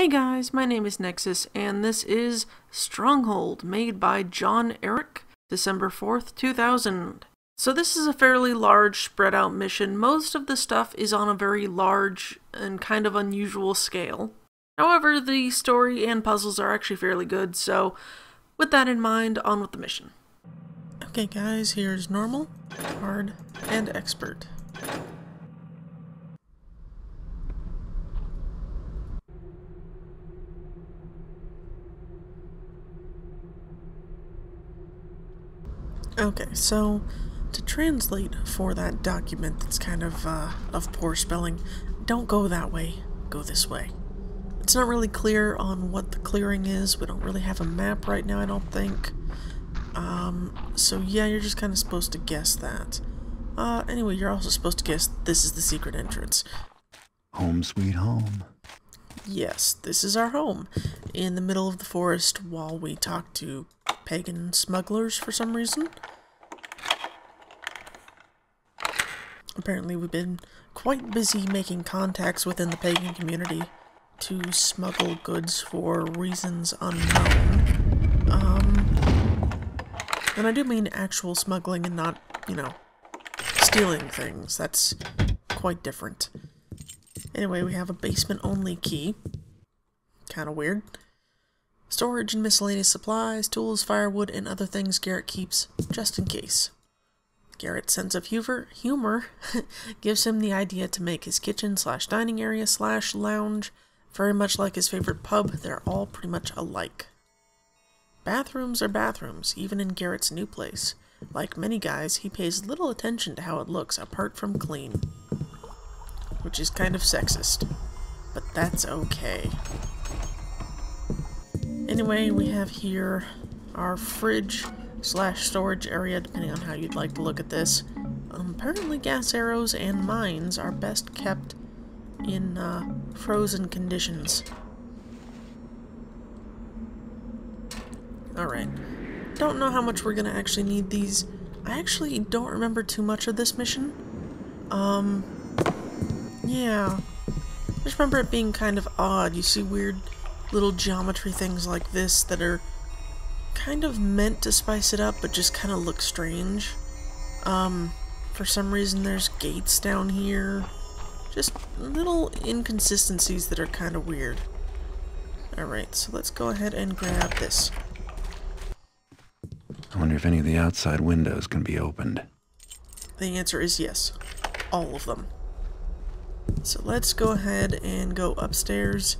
Hey guys, my name is Nexus, and this is Stronghold, made by JohnEric, December 4th, 2000. So this is a fairly large, spread out mission. Most of the stuff is on a very large and kind of unusual scale. However, the story and puzzles are actually fairly good, so with that in mind, on with the mission. Okay guys, here's normal, hard, and expert. Okay, so to translate for that document that's kind of poor spelling, don't go that way, go this way. It's not really clear on what the clearing is. We don't really have a map right now, I don't think. So yeah, you're just kind of supposed to guess that. Anyway, you're also supposed to guess this is the secret entrance. Home sweet home. Yes, this is our home, in the middle of the forest while we talk to pagan smugglers for some reason. Apparently we've been quite busy making contacts within the pagan community to smuggle goods for reasons unknown. And I do mean actual smuggling and not, you know, stealing things. That's quite different. Anyway, we have a basement-only key. Kinda weird. Storage and miscellaneous supplies, tools, firewood, and other things Garrett keeps just in case. Garrett's sense of humor gives him the idea to make his kitchen/dining area/lounge very much like his favorite pub. They're all pretty much alike. Bathrooms are bathrooms, even in Garrett's new place. Like many guys, he pays little attention to how it looks apart from clean. Which is kind of sexist, but that's okay. Anyway, we have here our fridge/storage area, depending on how you'd like to look at this. Apparently gas arrows and mines are best kept in frozen conditions. Alright. Don't know how much we're gonna actually need these. I actually don't remember too much of this mission. Yeah. I just remember it being kind of odd. You see weird little geometry things like this that are kind of meant to spice it up, but just kind of look strange. For some reason there's gates down here. Just little inconsistencies that are kind of weird. Alright, so let's go ahead and grab this. I wonder if any of the outside windows can be opened. The answer is yes. All of them. So let's go ahead and go upstairs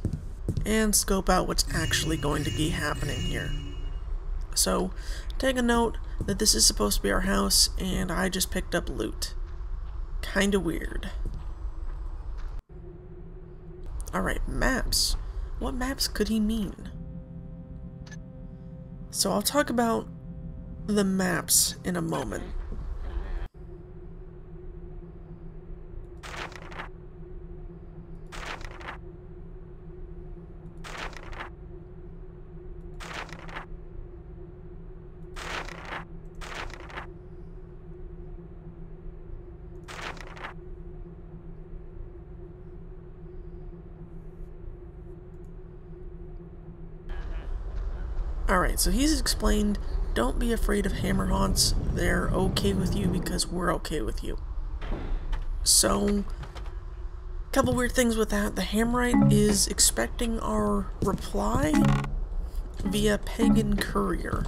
and scope out what's actually going to be happening here. So, take a note that this is supposed to be our house, and I just picked up loot. Kinda weird. Alright, maps. What maps could he mean? So I'll talk about the maps in a moment. Alright, so he's explained, don't be afraid of hammer haunts. They're okay with you because we're okay with you. So, couple weird things with that. The Hammerite is expecting our reply via pagan courier,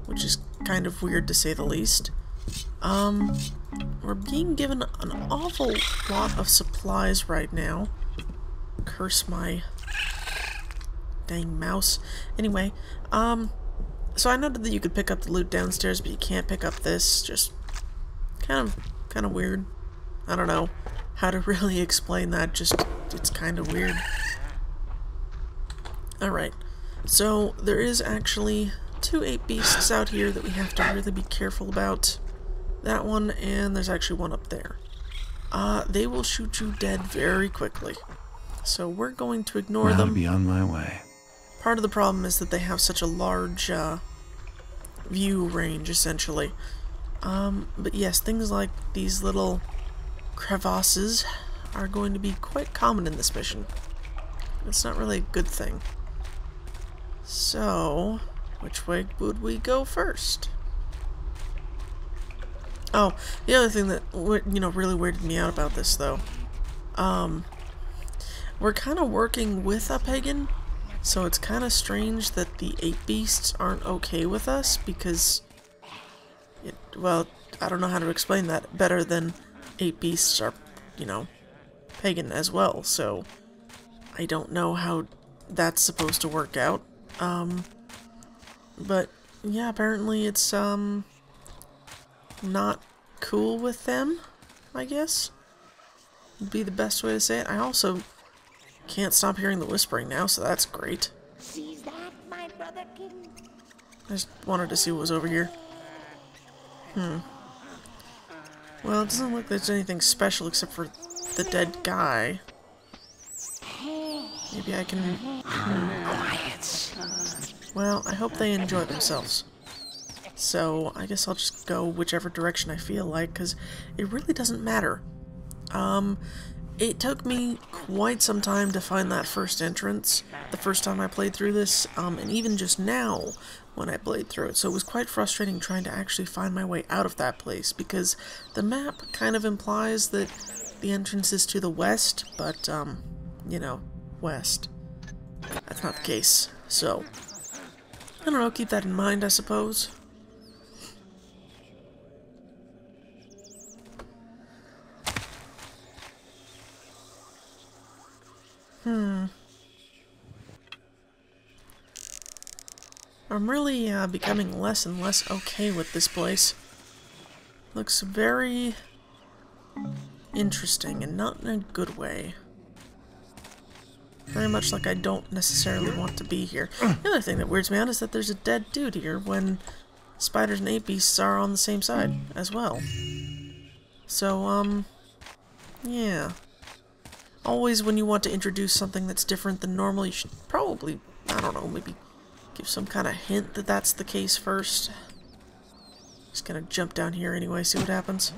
which is kind of weird to say the least. We're being given an awful lot of supplies right now. Curse my dang mouse. Anyway, so I noted that you could pick up the loot downstairs, but you can't pick up this. Just kind of weird. I don't know how to really explain that. Just it's kind of weird. All right, so there is actually 2 ape beasts out here that we have to really be careful about. That one, and there's actually one up there. They will shoot you dead very quickly. So we're going to ignore them. I'll be on my way. Part of the problem is that they have such a large view range, essentially. But yes, things like these little crevasses are going to be quite common in this mission. It's not really a good thing. So, which way would we go first? Oh, the other thing that, you know, really weirded me out about this, though. We're kind of working with a pagan, so it's kind of strange that the 8 beasts aren't okay with us, because, well, I don't know how to explain that better than 8 beasts are, you know, pagan as well, so I don't know how that's supposed to work out. But, yeah, apparently it's, not cool with them, I guess, would be the best way to say it. I also can't stop hearing the whispering now, so that's great. Sees that, my brother king? I just wanted to see what was over here. Well, it doesn't look like there's anything special except for the dead guy. Maybe I can... Quiet. Well, I hope they enjoy themselves. So, I guess I'll just go whichever direction I feel like, because it really doesn't matter. It took me quite some time to find that first entrance, the first time I played through this, and even just now when I played through it. So it was quite frustrating trying to actually find my way out of that place, because the map kind of implies that the entrance is to the west, but, you know, west. That's not the case. So, I don't know, keep that in mind, I suppose. I'm really becoming less and less okay with this place. Looks very interesting, and not in a good way. Very much like I don't necessarily want to be here. The other thing that weirds me out is that there's a dead dude here when spiders and 8 beasts are on the same side as well. So, yeah. Always when you want to introduce something that's different than normal, you should probably, I don't know, maybe give some kind of hint that that's the case first. Just gonna jump down here anyway, see what happens.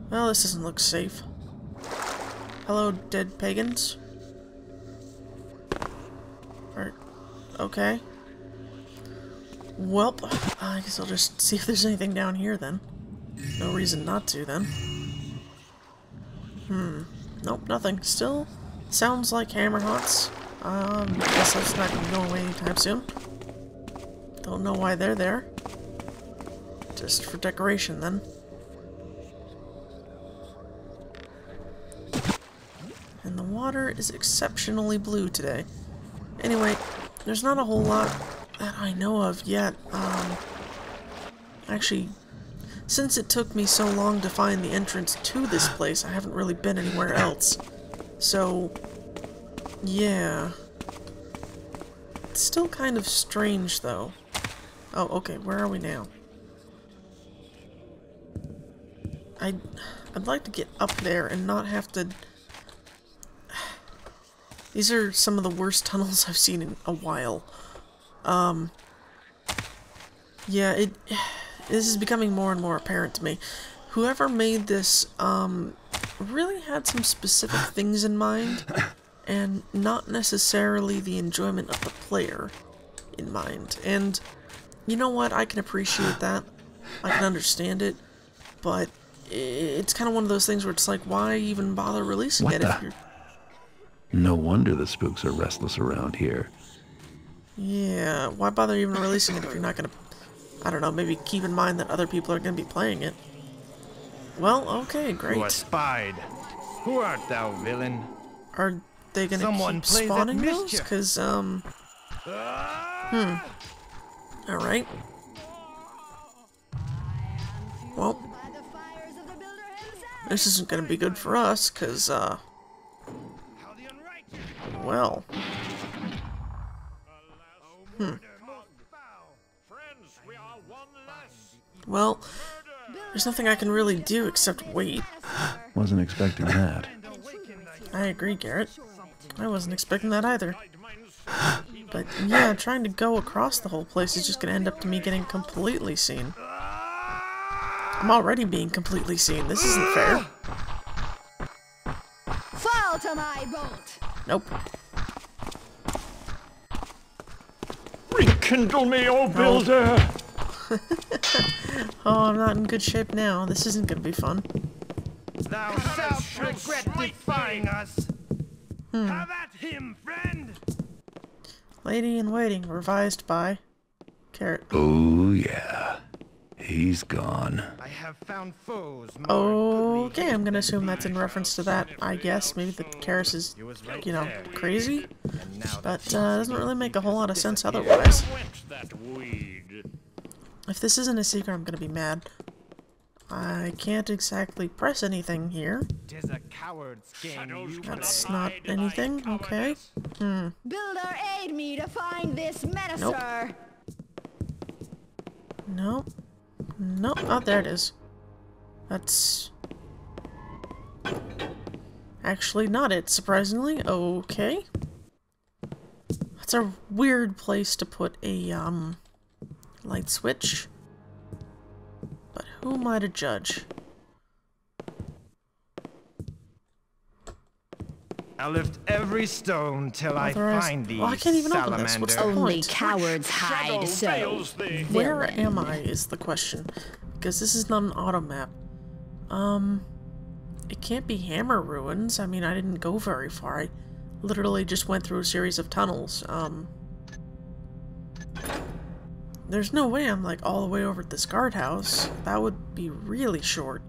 Well, this doesn't look safe. Hello, dead pagans. Okay. Welp, I guess I'll just see if there's anything down here then. No reason not to then. Nope, nothing. Still sounds like hammerhots. Guess that's not gonna go away anytime soon. Don't know why they're there. Just for decoration then. And the water is exceptionally blue today. Anyway, there's not a whole lot that I know of yet. Actually, since it took me so long to find the entrance to this place, I haven't really been anywhere else. So, yeah. It's still kind of strange, though. Oh, okay, where are we now? I'd like to get up there and not have to... These are some of the worst tunnels I've seen in a while. Yeah, this is becoming more and more apparent to me. Whoever made this, really had some specific things in mind, and not necessarily the enjoyment of the player in mind. And, you know what, I can appreciate that. I can understand it, but it's kind of one of those things where it's like, why even bother releasing it if you're... No wonder the spooks are restless around here. Yeah, why bother even releasing it if you're not gonna... I don't know, maybe keep in mind that other people are gonna be playing it. Well, okay, great. You are spied. Who art thou, villain? Are they gonna keep spawning those? Because, Alright. Well, this isn't gonna be good for us, because, well. Well, there's nothing I can really do except wait. Wasn't expecting that. I agree, Garrett. I wasn't expecting that either. But yeah, trying to go across the whole place is just gonna end up to me getting completely seen. I'm already being completely seen. This isn't fair. Fall to my bolt! Nope. Rekindle me, O builder! Oh, I'm not in good shape now. This isn't gonna be fun. Thou shalt regret defying us! Have at him, friend! Lady in Waiting, revised by Garrett. Oh, yeah. He's gone. I have found foes more Okay, I'm gonna assume that's in reference to that, I guess. Maybe that Karis is, you know, crazy? But, doesn't really make a whole lot of sense otherwise. If this isn't a secret, I'm gonna be mad. I can't exactly press anything here. That's not anything, okay. Builder, aid me to find this minister. Nope. Nope. Oh, there it is. That's actually not it, surprisingly. Okay. That's a weird place to put a, light switch. But who am I to judge? I'll lift every stone till I find thee, I can't even open this. What's the point? Only cowards hide, so... Where am I is the question. Because this is not an auto map. It can't be Hammer Ruins. I mean, I didn't go very far. I literally just went through a series of tunnels. There's no way I'm, like, all the way over at this guardhouse. That would be really short.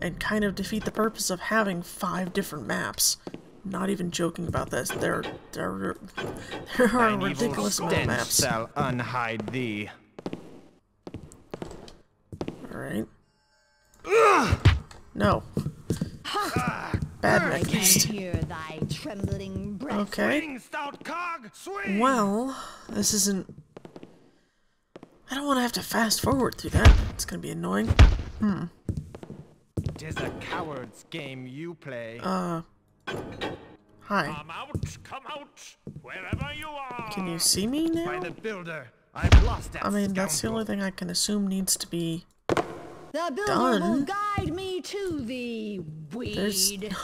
And kind of defeat the purpose of having 5 different maps. Not even joking about this. There are a ridiculous amount of maps. Shall unhide thee. Alright. No. Bad I can Nexus. hear thy trembling breath. Okay. Swing, stout cog, swing! Well, this isn't... I don't want to have to fast forward through that. It's gonna be annoying. Tis a coward's game you play. Hi. Come out, wherever you are. Can you see me now? By the builder, I've lost that I mean, that's the scoundrel. only thing I can assume needs to be The builder done. will guide me to thee, There's... weed.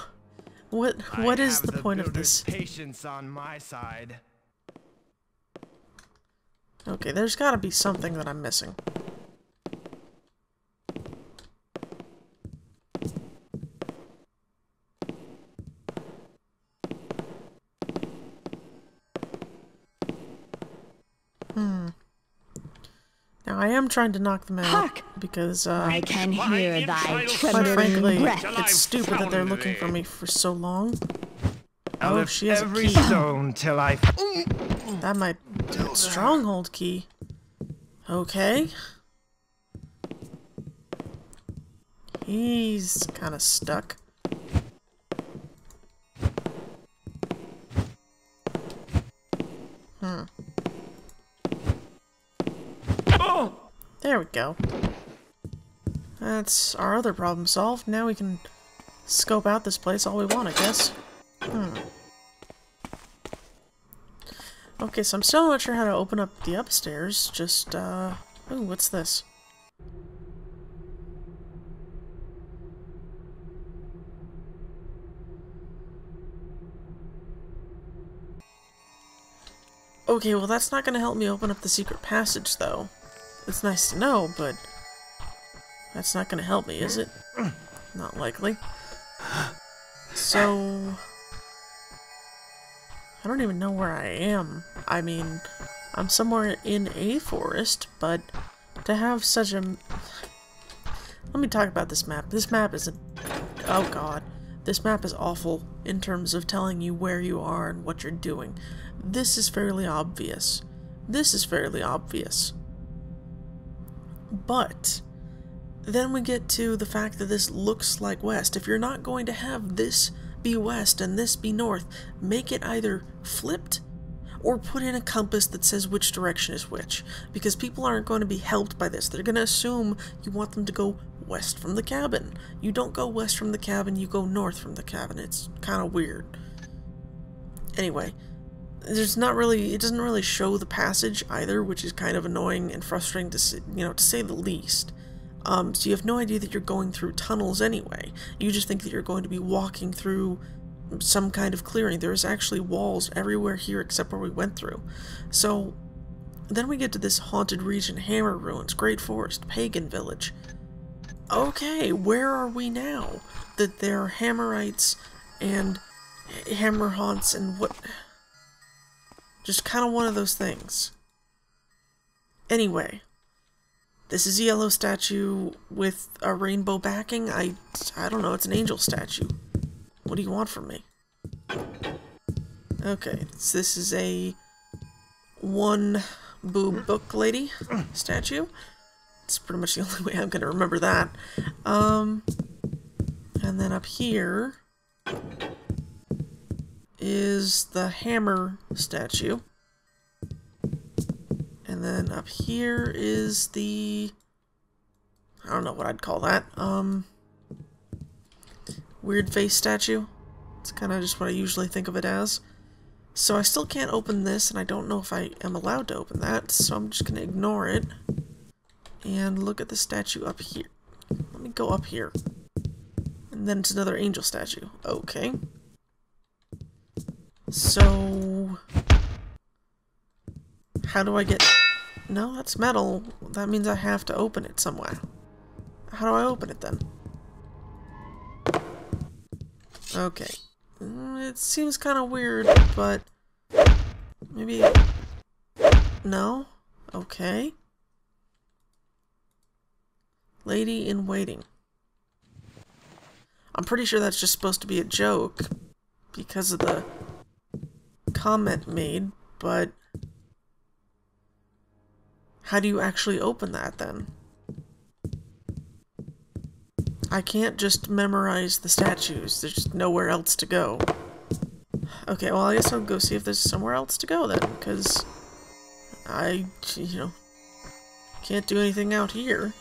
What is have the point of builder's this? Patience on my side. Okay, there's gotta be something that I'm missing. Now, I am trying to knock them out, Hark! because, I can hear thy quite trembling frankly, breath. it's stupid that they're looking for me for so long. I'll Oh, lift she has a every key. stone till I... That might... Stronghold key. Okay. He's kind of stuck. There we go. That's our other problem solved. Now we can scope out this place all we want, I guess. Okay, so I'm still not sure how to open up the upstairs. Just, ooh, what's this? Okay, well that's not gonna help me open up the secret passage, though. It's nice to know, but that's not gonna help me, is it? Not likely. So... I don't even know where I am. I mean, I'm somewhere in a forest, but to have such a... Let me talk about this map. This map is a... Oh god. This map is awful in terms of telling you where you are and what you're doing. This is fairly obvious. This is fairly obvious. But then we get to the fact that this looks like west. If you're not going to have this be west and this be north, make it either flipped or put in a compass that says which direction is which. Because people aren't going to be helped by this. They're going to assume you want them to go west from the cabin. You don't go west from the cabin, you go north from the cabin. It's kind of weird. Anyway, there's not really, it doesn't really show the passage either, which is kind of annoying and frustrating to say, to say the least. So you have no idea that you're going through tunnels anyway. You just think that you're going to be walking through some kind of clearing. There's actually walls everywhere here except where we went through. So then we get to this haunted region, Hammer Ruins, Great Forest, Pagan Village. Okay, where are we now? That there are Hammerites and Hammer Haunts and what... Just kind of one of those things. Anyway, this is a yellow statue with a rainbow backing. I don't know, it's an angel statue. What do you want from me? Okay, so this is a one boob book lady statue. It's pretty much the only way I'm gonna remember that. And then up here is the hammer statue. And then up here is the... I don't know what I'd call that. Weird face statue. It's kind of just what I usually think of it as. So I still can't open this, and I don't know if I am allowed to open that, so I'm just going to ignore it. And look at the statue up here. Let me go up here. And then it's another angel statue. Okay. So... how do I get... No, that's metal. That means I have to open it somewhere. How do I open it then? Okay. It seems kind of weird, but... maybe... no? Okay. Lady in waiting. I'm pretty sure that's just supposed to be a joke because of the comment made, but... how do you actually open that, then? I can't just memorize the statues. There's just nowhere else to go. Okay, well, I guess I'll go see if there's somewhere else to go, then, because I, you know, can't do anything out here.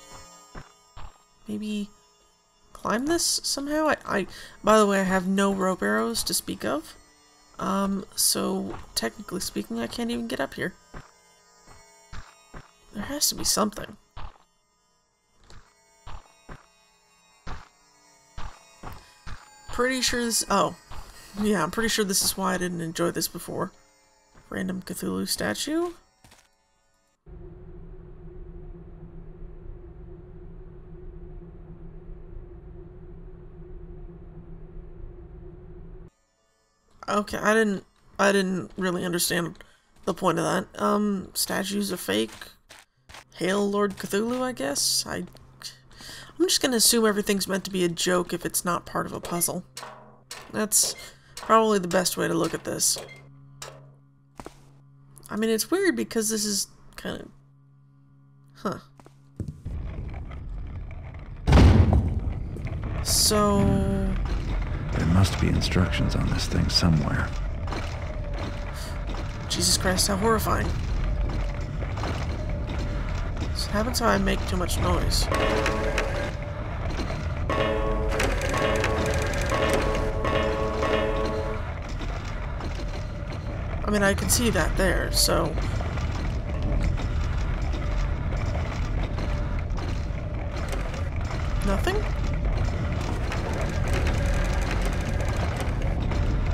Maybe climb this somehow? By the way, I have no rope arrows to speak of. So, technically speaking, I can't even get up here. There has to be something. Pretty sure this... oh. Yeah, I'm pretty sure this is why I didn't enjoy this before. Random Cthulhu statue? Okay, I didn't really understand the point of that. Statues are fake. Hail Lord Cthulhu, I guess? I'm just gonna assume everything's meant to be a joke if it's not part of a puzzle. That's probably the best way to look at this. I mean, it's weird because this is kind of... huh. So... there must be instructions on this thing somewhere. Jesus Christ, how horrifying. This happens how I make too much noise. I mean, I can see that there, so... nothing?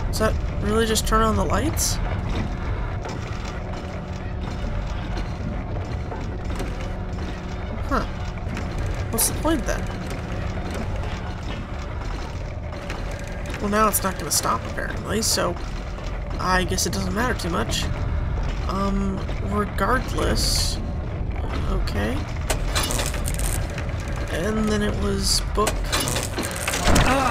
Does that really just turn on the lights? Huh. What's the point then? Well, now it's not going to stop apparently, so I guess it doesn't matter too much. Regardless... okay. And then it was book... ow!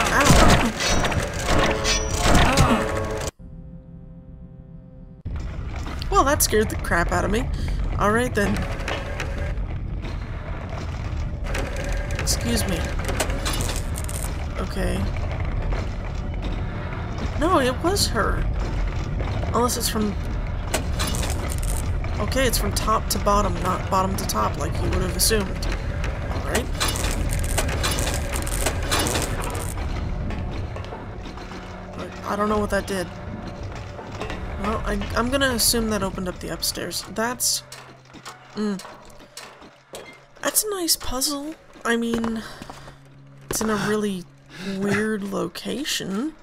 Well, that scared the crap out of me. Alright then. Excuse me. Okay. No, it was her. Unless it's from... okay, it's from top to bottom, not bottom to top, like you would have assumed. Alright. I don't know what that did. Well, I'm gonna assume that opened up the upstairs. That's... that's a nice puzzle. I mean... it's in a really weird location.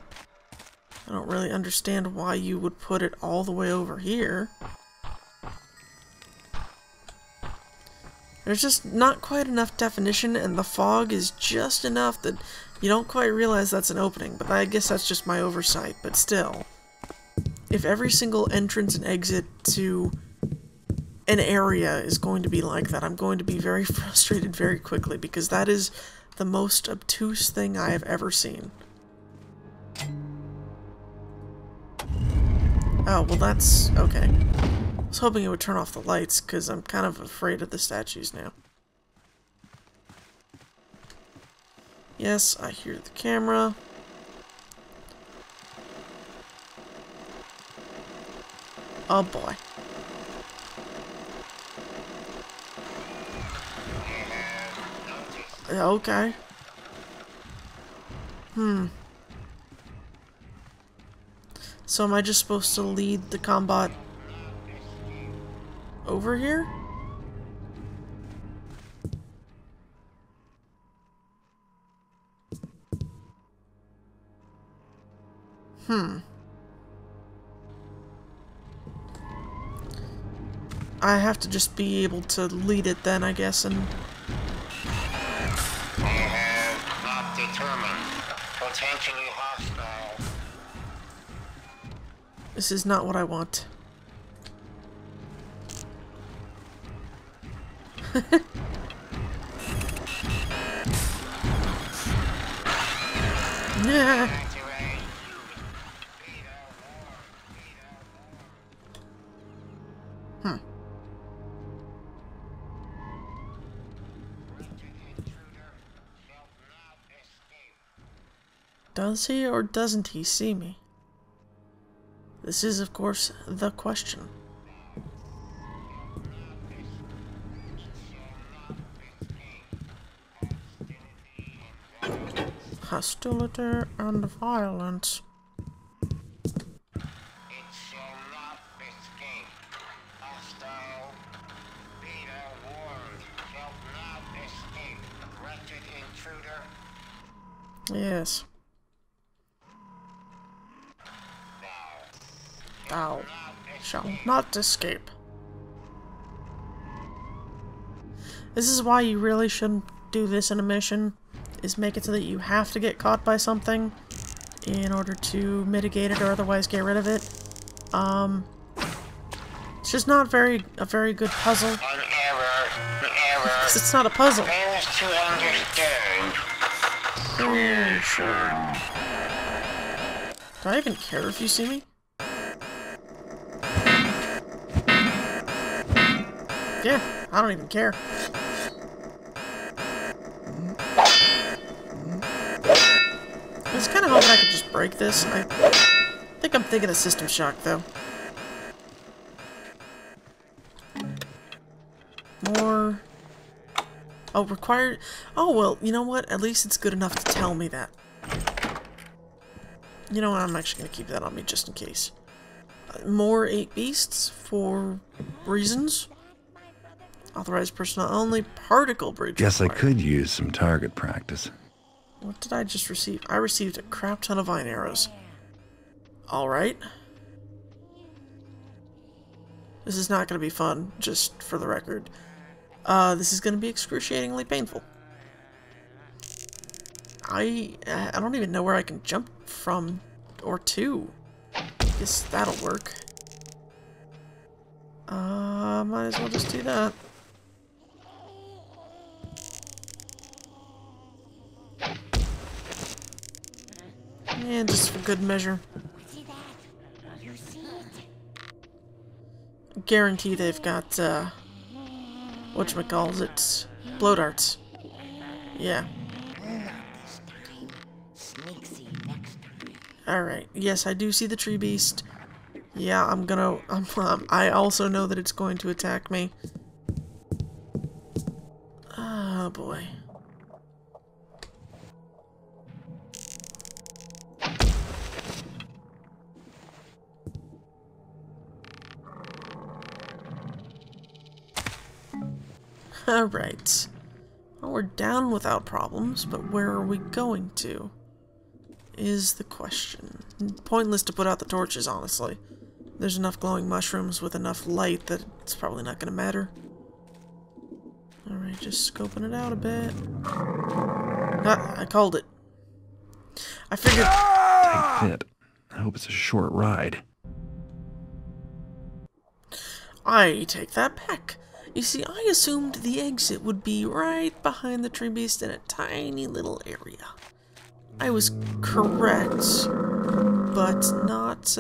I don't really understand why you would put it all the way over here. There's just not quite enough definition, and the fog is just enough that you don't quite realize that's an opening, but I guess that's just my oversight, but still. If every single entrance and exit to an area is going to be like that, I'm going to be very frustrated very quickly, because that is the most obtuse thing I have ever seen. Oh, well that's okay. I was hoping it would turn off the lights, because I'm kind of afraid of the statues now. Yes, I hear the camera. Oh boy. Okay. So am I just supposed to lead the combat over here? I have to just be able to lead it then, I guess, and... Not determined. Potentially hostile. This is not what I want. Yeah. Does he or doesn't he see me? This is, of course, the question. Hostility and violence. It shall not escape. Hostile. Beta warned. Shall not escape. Wretched intruder. Yes. Thou shall not escape. This is why you really shouldn't do this in a mission, is make it so that you have to get caught by something in order to mitigate it or otherwise get rid of it. It's just not a very good puzzle. An error. Because it's not a puzzle. Fails to understand. Yeah, sure. Do I even care if you see me? Yeah, I don't even care. I was kind of hoping I could just break this. I think I'm thinking of System Shock, though. More... Oh, required... Oh, well, you know what? At least it's good enough to tell me that. You know what? I'm actually going to keep that on me just in case. More 8 beasts for reasons. Authorized personnel only. Particle bridge. Guess required. I could use some target practice. What did I just receive? I received a crap ton of vine arrows. Alright. This is not going to be fun, just for the record. This is going to be excruciatingly painful. I don't even know where I can jump from or to. Guess that'll work. Might as well just do that. Yeah, just for good measure. See that? You see it? Guarantee they've got, whatchamacallit, blow darts. Yeah. Alright, yes, I do see the tree beast. Yeah, I also know that it's going to attack me. Oh, boy. Alright. Well, we're down without problems, but where are we going to? is the question. Pointless to put out the torches, honestly. There's enough glowing mushrooms with enough light that it's probably not going to matter. Alright, just scoping it out a bit. Ah, I called it. I figured... Tight fit. I hope it's a short ride. I take that back. You see, I assumed the exit would be right behind the tree beast in a tiny little area. I was correct, but not,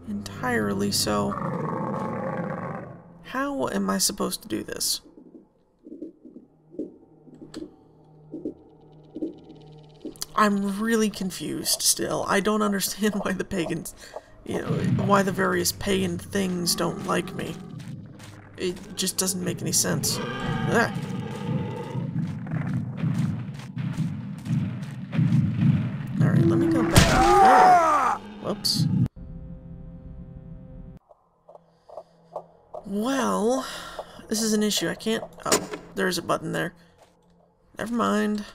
entirely so. How am I supposed to do this? I'm really confused still. I don't understand why the pagans, why the various pagan things don't like me. It just doesn't make any sense. Ah. Alright, let me go back. Oh. Whoops. Well, this is an issue. I can't... Oh, there's a button there. Never mind.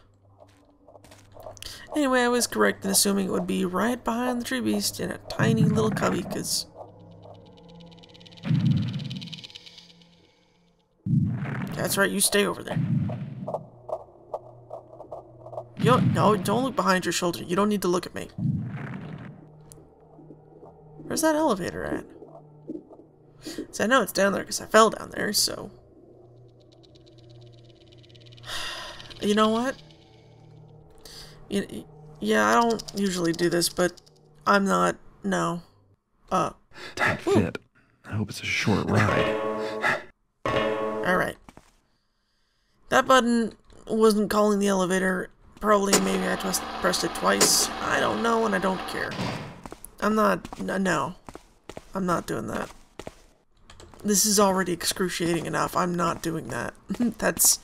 Anyway, I was correct in assuming it would be right behind the tree beast in a tiny little cubby, because... That's right, you stay over there. No, don't look behind your shoulder. You don't need to look at me. Where's that elevator at? So I know it's down there because I fell down there, so... You know what? Yeah, I don't usually do this, but I'm not... No. Tight fit. I hope it's a short ride. Alright. That button wasn't calling the elevator. Probably maybe I just pressed it twice. I don't know, and I don't care. I'm not... No. I'm not doing that. This is already excruciating enough. I'm not doing that. That's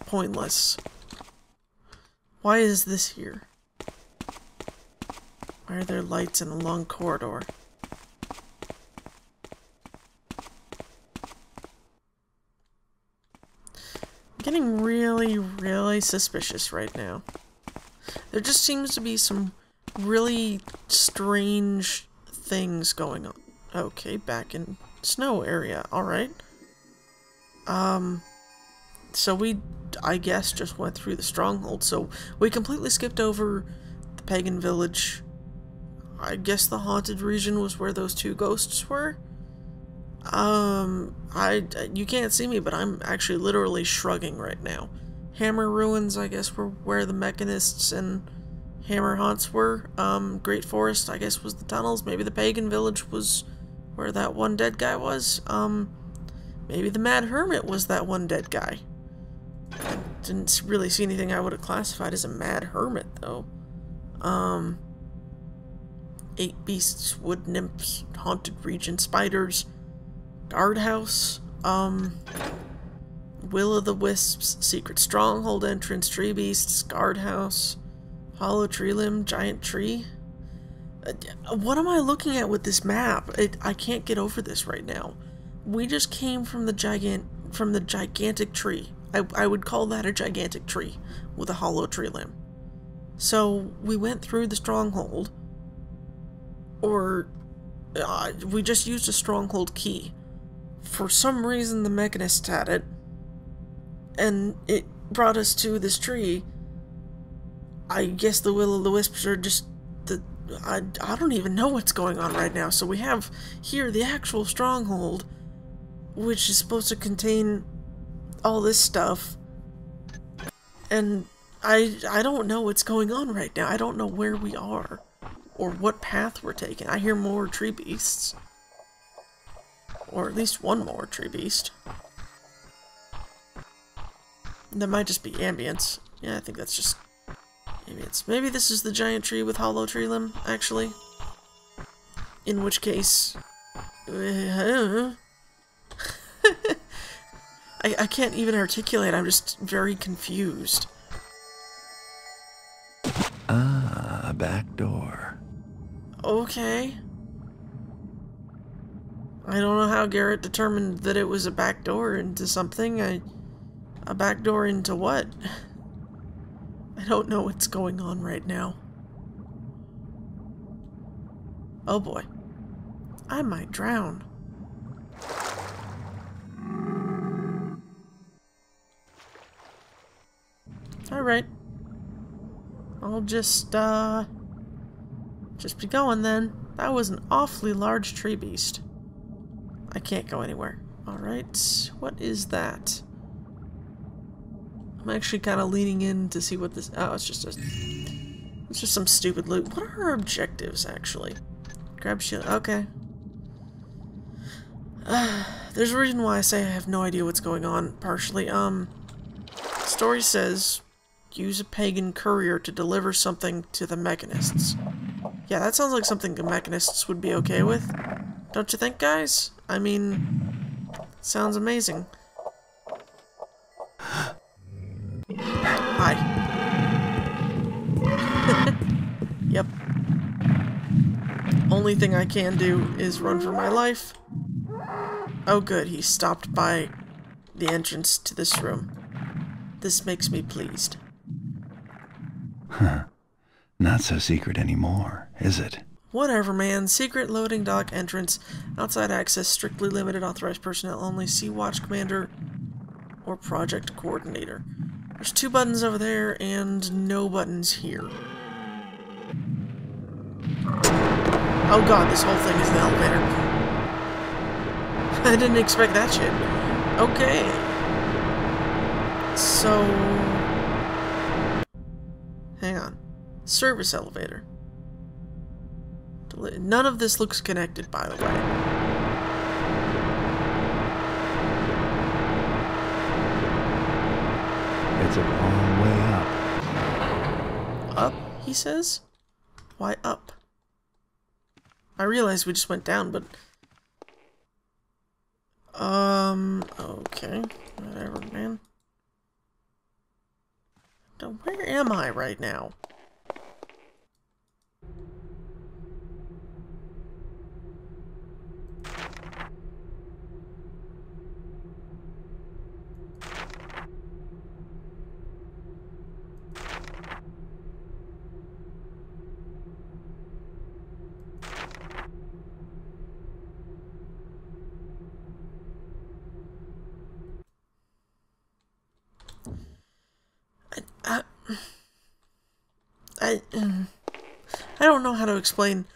pointless. Why is this here? Why are there lights in a long corridor? I'm getting really, really suspicious right now. There just seems to be some really strange things going on. Okay, back in snow area. Alright. So we, I guess, just went through the stronghold. So we completely skipped over the pagan village. I guess the haunted region was where those two ghosts were. You can't see me, but I'm actually literally shrugging right now. Hammer ruins, I guess, were where the mechanists and hammer haunts were. Great Forest, I guess, was the tunnels. Maybe the pagan village was where that one dead guy was. Maybe the Mad Hermit was that one dead guy. I didn't really see anything I would have classified as a Mad Hermit, though. 8 beasts, wood nymphs, haunted region, spiders, guardhouse, will-o'-the-wisps, secret stronghold entrance, tree beasts, guardhouse, hollow tree limb, giant tree. What am I looking at with this map? I can't get over this right now. We just came from the gigantic tree. I would call that a gigantic tree with a hollow tree limb. So we went through the stronghold, or we just used a stronghold key. For some reason the mechanists had it, and it brought us to this tree. I guess the will-o'-the-wisps are just I don't even know what's going on right now. So we have here the actual stronghold, which is supposed to contain all this stuff, and I don't know what's going on right now. I don't know where we are or what path we're taking. I hear more tree beasts, or at least one more tree beast. That might just be ambience. Yeah, I think that's just ambience. Maybe this is the giant tree with hollow tree limb, actually. In which case... I can't even articulate, I'm just very confused. Ah, a back door. Okay. I don't know how Garrett determined that it was a back door into something. A back door into what? I don't know what's going on right now. Oh boy. I might drown. Alright. I'll just be going then. That was an awfully large tree beast. I can't go anywhere. Alright, what is that? I'm actually kind of leaning in to see what this... Oh, it's just some stupid loot. What are our objectives, actually? Grab shield. Okay. There's a reason why I say I have no idea what's going on, partially. Story says, use a pagan courier to deliver something to the mechanists. Yeah, that sounds like something the mechanists would be okay with. Don't you think, guys? I mean, sounds amazing. Hi. Yep. Only thing I can do is run for my life. Oh good, he stopped by the entrance to this room. This makes me pleased. Huh. Not so secret anymore, is it? Whatever, man. Secret loading dock entrance. Outside access. Strictly limited. Authorized personnel only. Sea Watch Commander or Project Coordinator. There's 2 buttons over there and no buttons here. Oh god, this whole thing is an elevator. I didn't expect that shit. Okay. So... hang on. Service elevator. None of this looks connected, by the way. It's a long way up. Up, he says? Why up? I realize we just went down, but... okay. Whatever, man. Now, where am I right now? I don't know how to explain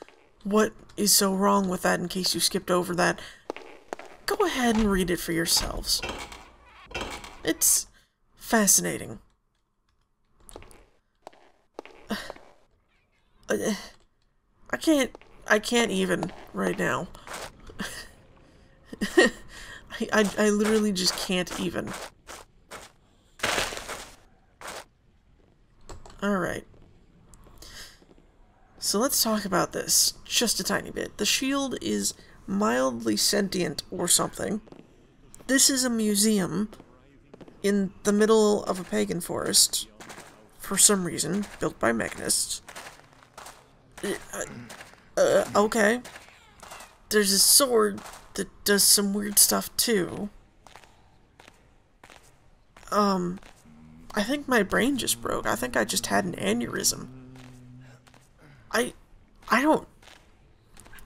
what is so wrong with that in case you skipped over that. Go ahead and read it for yourselves. It's fascinating. I can't even right now. I literally just can't even. Alright. So let's talk about this just a tiny bit. The shield is mildly sentient or something. This is a museum in the middle of a pagan forest, for some reason, built by mechanists. Okay. There's a sword that does some weird stuff too. I think my brain just broke. I think I just had an aneurysm. I don't...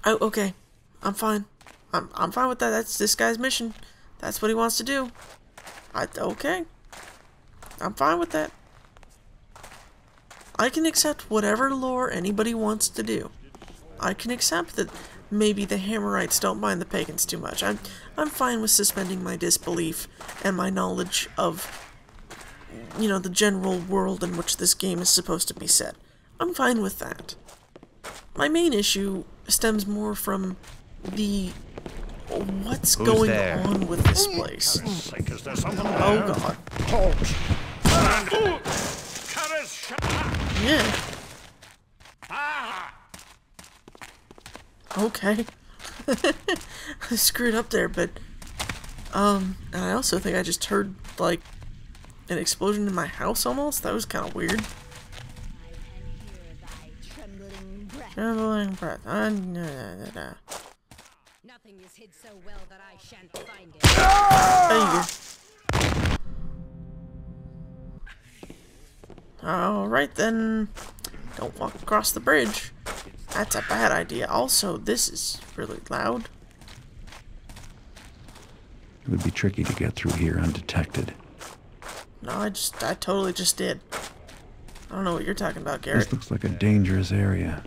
okay. I'm fine. I'm fine with that. That's this guy's mission. That's what he wants to do. Okay. I'm fine with that. I can accept whatever lore anybody wants to do. I can accept that maybe the Hammerites don't mind the pagans too much. I'm fine with suspending my disbelief and my knowledge of, you know, the general world in which this game is supposed to be set. I'm fine with that. My main issue stems more from the what's Who's going there? on with this place. Oh god. Yeah. Okay. I screwed up there, but and I also think I just heard like an explosion in my house almost. That was kind of weird. Trembling breath. Nothing is hid so well that I shan't find it. Alright then. Don't walk across the bridge. That's a bad idea. Also, this is really loud. It would be tricky to get through here undetected. No, I totally just did. I don't know what you're talking about, Garrett. This looks like a dangerous area.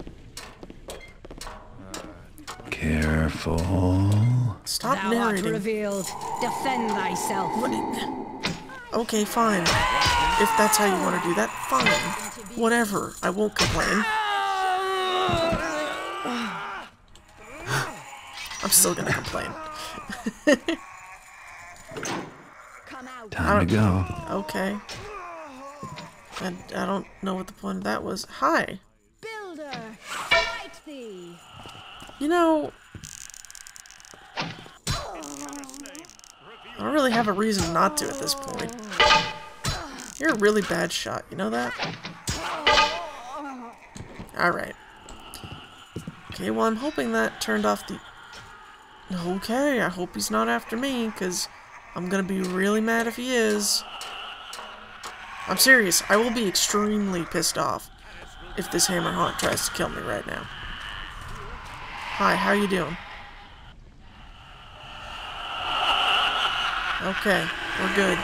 Careful. Stop Thou art narrating. revealed. Defend thyself. Okay, fine. If that's how you want to do that, fine. Whatever. I won't complain. I'm still gonna complain. Come out. Time to go. Okay. And I don't know what the point of that was. Hi. Builder, fight thee. You know, I don't really have a reason not to at this point. You're a really bad shot, you know that? Alright. Okay, well, I'm hoping that turned off the... Okay, I hope he's not after me, because I'm gonna be really mad if he is. I'm serious, I will be extremely pissed off if this hammer haunt tries to kill me right now. Hi, how you doing? Okay, we're good.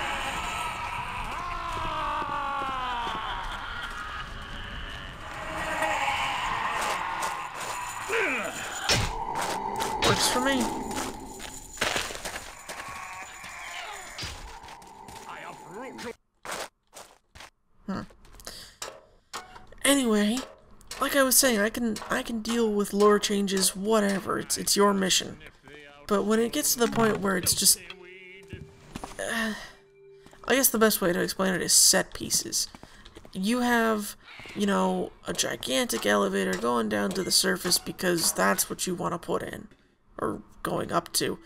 Works for me. Anyway, like I was saying, I can deal with lore changes, whatever. It's your mission. But when it gets to the point where it's just I guess the best way to explain it is set pieces. You have, you know, a gigantic elevator going down to the surface because that's what you want to put in, or going up to.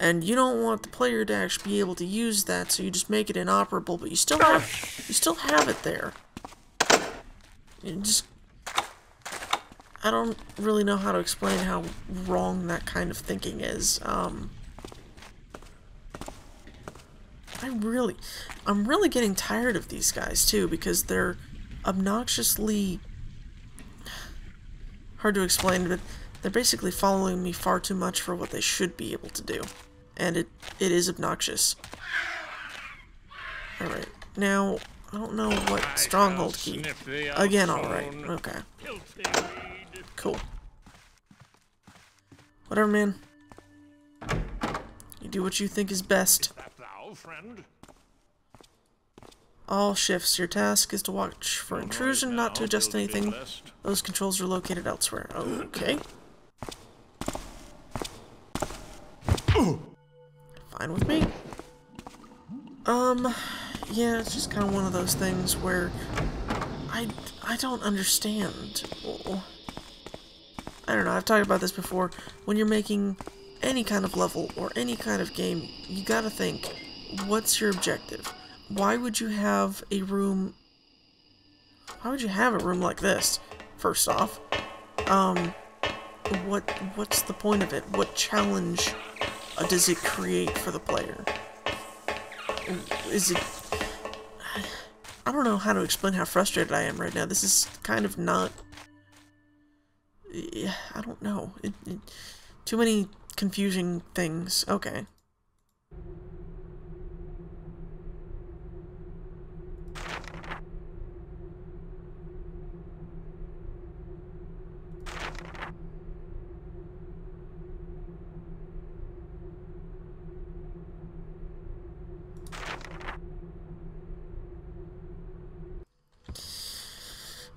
And you don't want the player to actually be able to use that, so you just make it inoperable, but you still have it there. You just, I don't really know how to explain how wrong that kind of thinking is. I'm really getting tired of these guys too, because they're obnoxiously hard to explain, but they're basically following me far too much for what they should be able to do. And it is obnoxious. Alright, now, I don't know what stronghold key. Again, alright, okay. Cool. Whatever, man. You do what you think is best. All shifts. Your task is to watch for intrusion, not to adjust anything. Those controls are located elsewhere. Okay. Fine with me. Yeah, it's just kind of one of those things where I don't understand. I don't know, I've talked about this before. When you're making any kind of level or any kind of game, you gotta think, what's your objective? Why would you have a room... Why would you have a room like this, first off? What's the point of it? What challenge does it create for the player? Is it... I don't know how to explain how frustrated I am right now. This is kind of not... I don't know. Too many confusing things. Okay.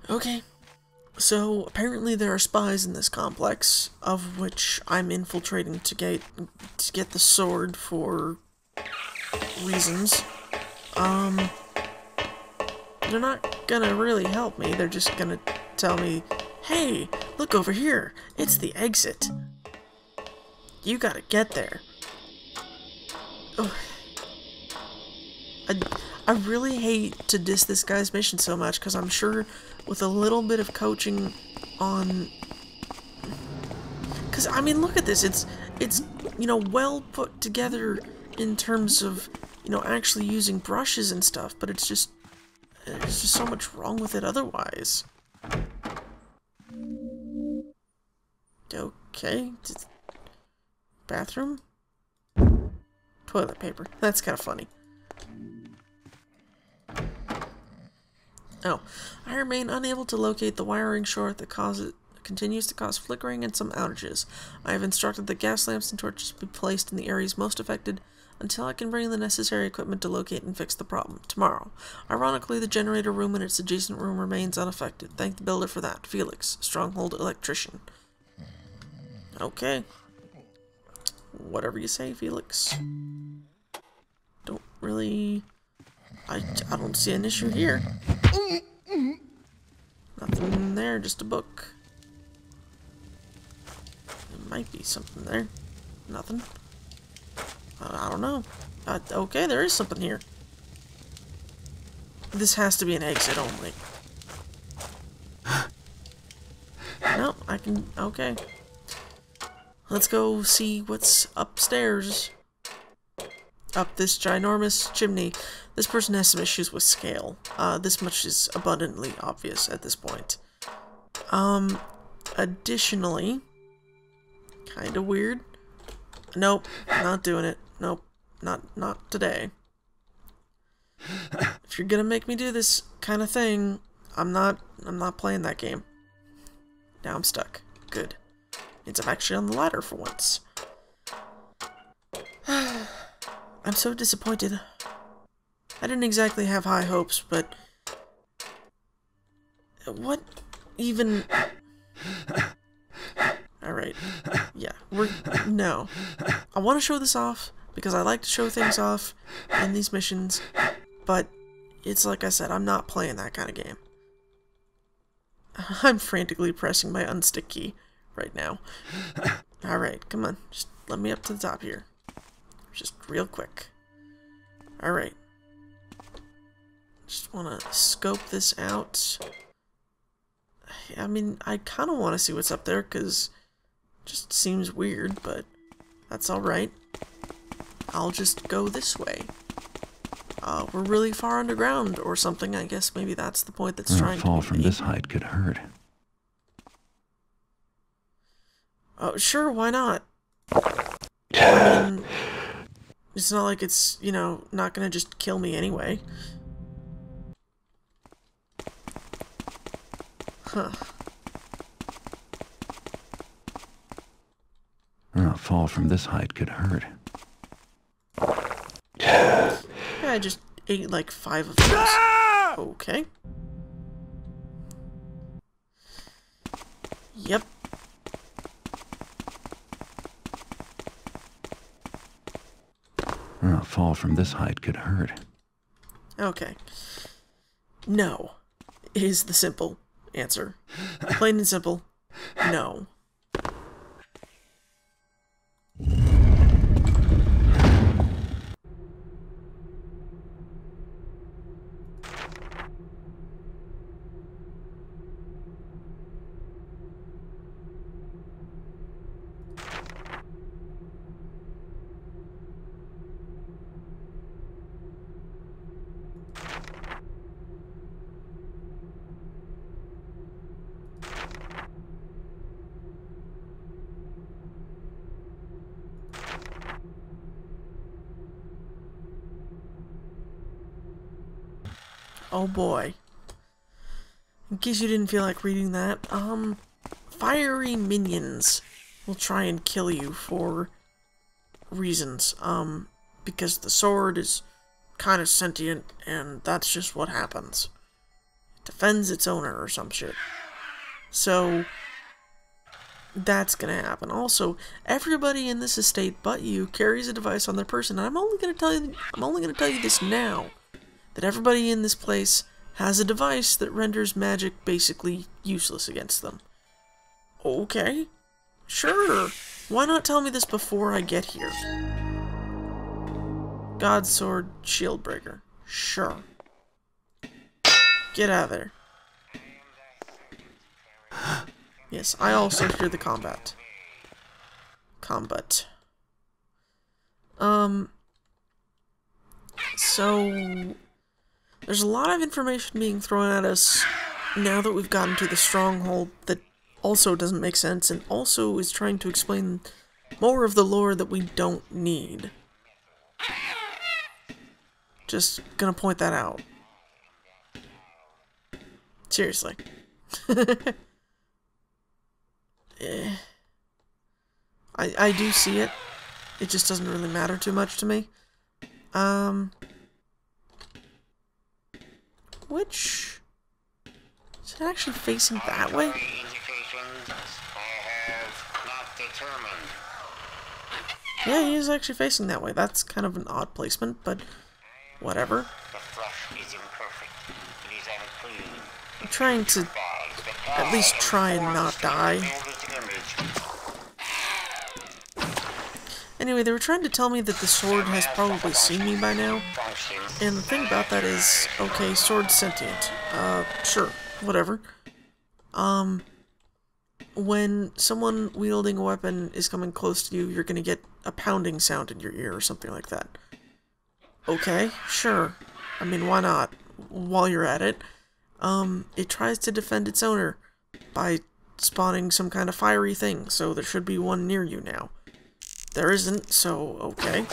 Okay. So, apparently there are spies in this complex, of which I'm infiltrating to get the sword for reasons. They're not gonna really help me, they're just gonna tell me, hey, look over here, it's the exit. You gotta get there. Ugh. I really hate to diss this guy's mission so much, because I'm sure with a little bit of coaching on... Because, I mean, look at this, it's, you know, well put together in terms of, you know, actually using brushes and stuff, but it's just so much wrong with it otherwise. Okay. Bathroom? Toilet paper. That's kind of funny. Oh. I remain unable to locate the wiring short that continues to cause flickering and some outages. I have instructed that gas lamps and torches be placed in the areas most affected until I can bring the necessary equipment to locate and fix the problem tomorrow. Ironically, the generator room and its adjacent room remains unaffected. Thank the builder for that. Felix, Stronghold Electrician. Okay. Whatever you say, Felix. Don't really... I don't see an issue here. Nothing in there, just a book. There might be something there. Nothing. I don't know. Okay, there is something here. This has to be an exit only. No, I can... Okay. Let's go see what's upstairs. Up this ginormous chimney. This person has some issues with scale. This much is abundantly obvious at this point. Additionally... Kinda weird. Nope, not doing it. Nope, not today. If you're gonna make me do this kind of thing, I'm not playing that game. Now I'm stuck. Good. Means I'm actually on the ladder for once. I'm so disappointed. I didn't exactly have high hopes, but... What even... Alright. Yeah, no. I want to show this off, because I like to show things off in these missions, but it's like I said, I'm not playing that kind of game. I'm frantically pressing my unstick key right now. Alright, come on. Just let me up to the top here. Just real quick. Alright. Just want to scope this out. I mean, I kind of want to see what's up there, because it just seems weird, but that's alright. I'll just go this way. We're really far underground or something. I guess maybe that's the point that's trying to fall from this height could hurt. Oh, sure, why not? I mean, it's not like it's, you know, not gonna just kill me anyway. Huh. A fall from this height could hurt. Yeah, I just ate like 5 of those. Okay. Yep. A fall from this height could hurt. Okay. No is the simple answer. Plain and simple. No. Oh boy. In case you didn't feel like reading that, fiery minions will try and kill you for reasons. Because the sword is kind of sentient, and that's just what happens. It defends its owner or some shit. So, that's gonna happen. Also, everybody in this estate but you carries a device on their person, and I'm only gonna tell you this now. That everybody in this place has a device that renders magic basically useless against them. Okay. Sure. Why not tell me this before I get here? God Sword Shieldbreaker. Sure. Get out of there. Yes, I also hear the combat. So... There's a lot of information being thrown at us now that we've gotten to the stronghold that also doesn't make sense, and also is trying to explain more of the lore that we don't need. Just gonna point that out. Seriously. I do see it. It just doesn't really matter too much to me. Which... is it actually facing that way? Yeah, he is actually facing that way. That's kind of an odd placement, but whatever. I'm trying to at least try and not die. Anyway, they were trying to tell me that the sword has probably seen me by now. And the thing about that is, okay, sword's sentient. Sure, whatever. When someone wielding a weapon is coming close to you, you're gonna get a pounding sound in your ear or something like that. Okay, sure. I mean, why not? While you're at it, it tries to defend its owner by spawning some kind of fiery thing, so there should be one near you now. There isn't, so okay.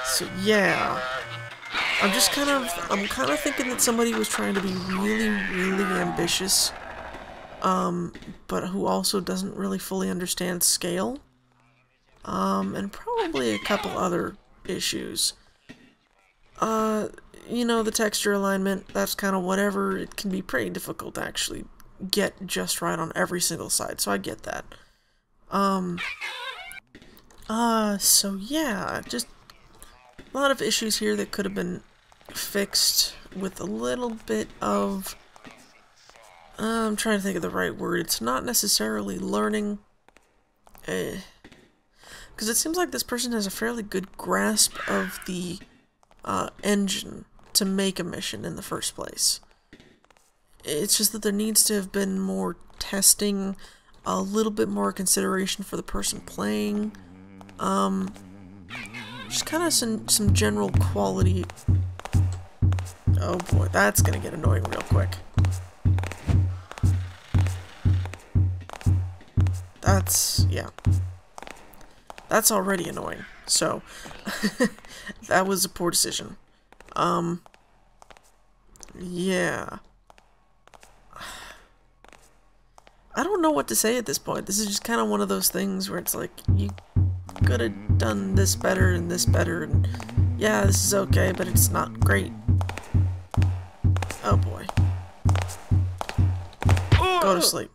So yeah, I'm kind of thinking that somebody was trying to be really, really ambitious, but who also doesn't really fully understand scale, and probably a couple other issues. You know, the texture alignment, that's kind of whatever. It can be pretty difficult to actually get just right on every single side, so I get that. So yeah, just a lot of issues here that could have been fixed with a little bit of... I'm trying to think of the right word. It's not necessarily learning. Because it seems like this person has a fairly good grasp of the engine to make a mission in the first place. It's just that there needs to have been more testing, a little bit more consideration for the person playing, just kind of some general quality. Oh boy, that's gonna get annoying real quick. Yeah. That's already annoying, so that was a poor decision. Yeah. I don't know what to say at this point. This is just kind of one of those things where it's like, you could have done this better, and yeah, this is okay, but it's not great. Oh boy. Go to sleep.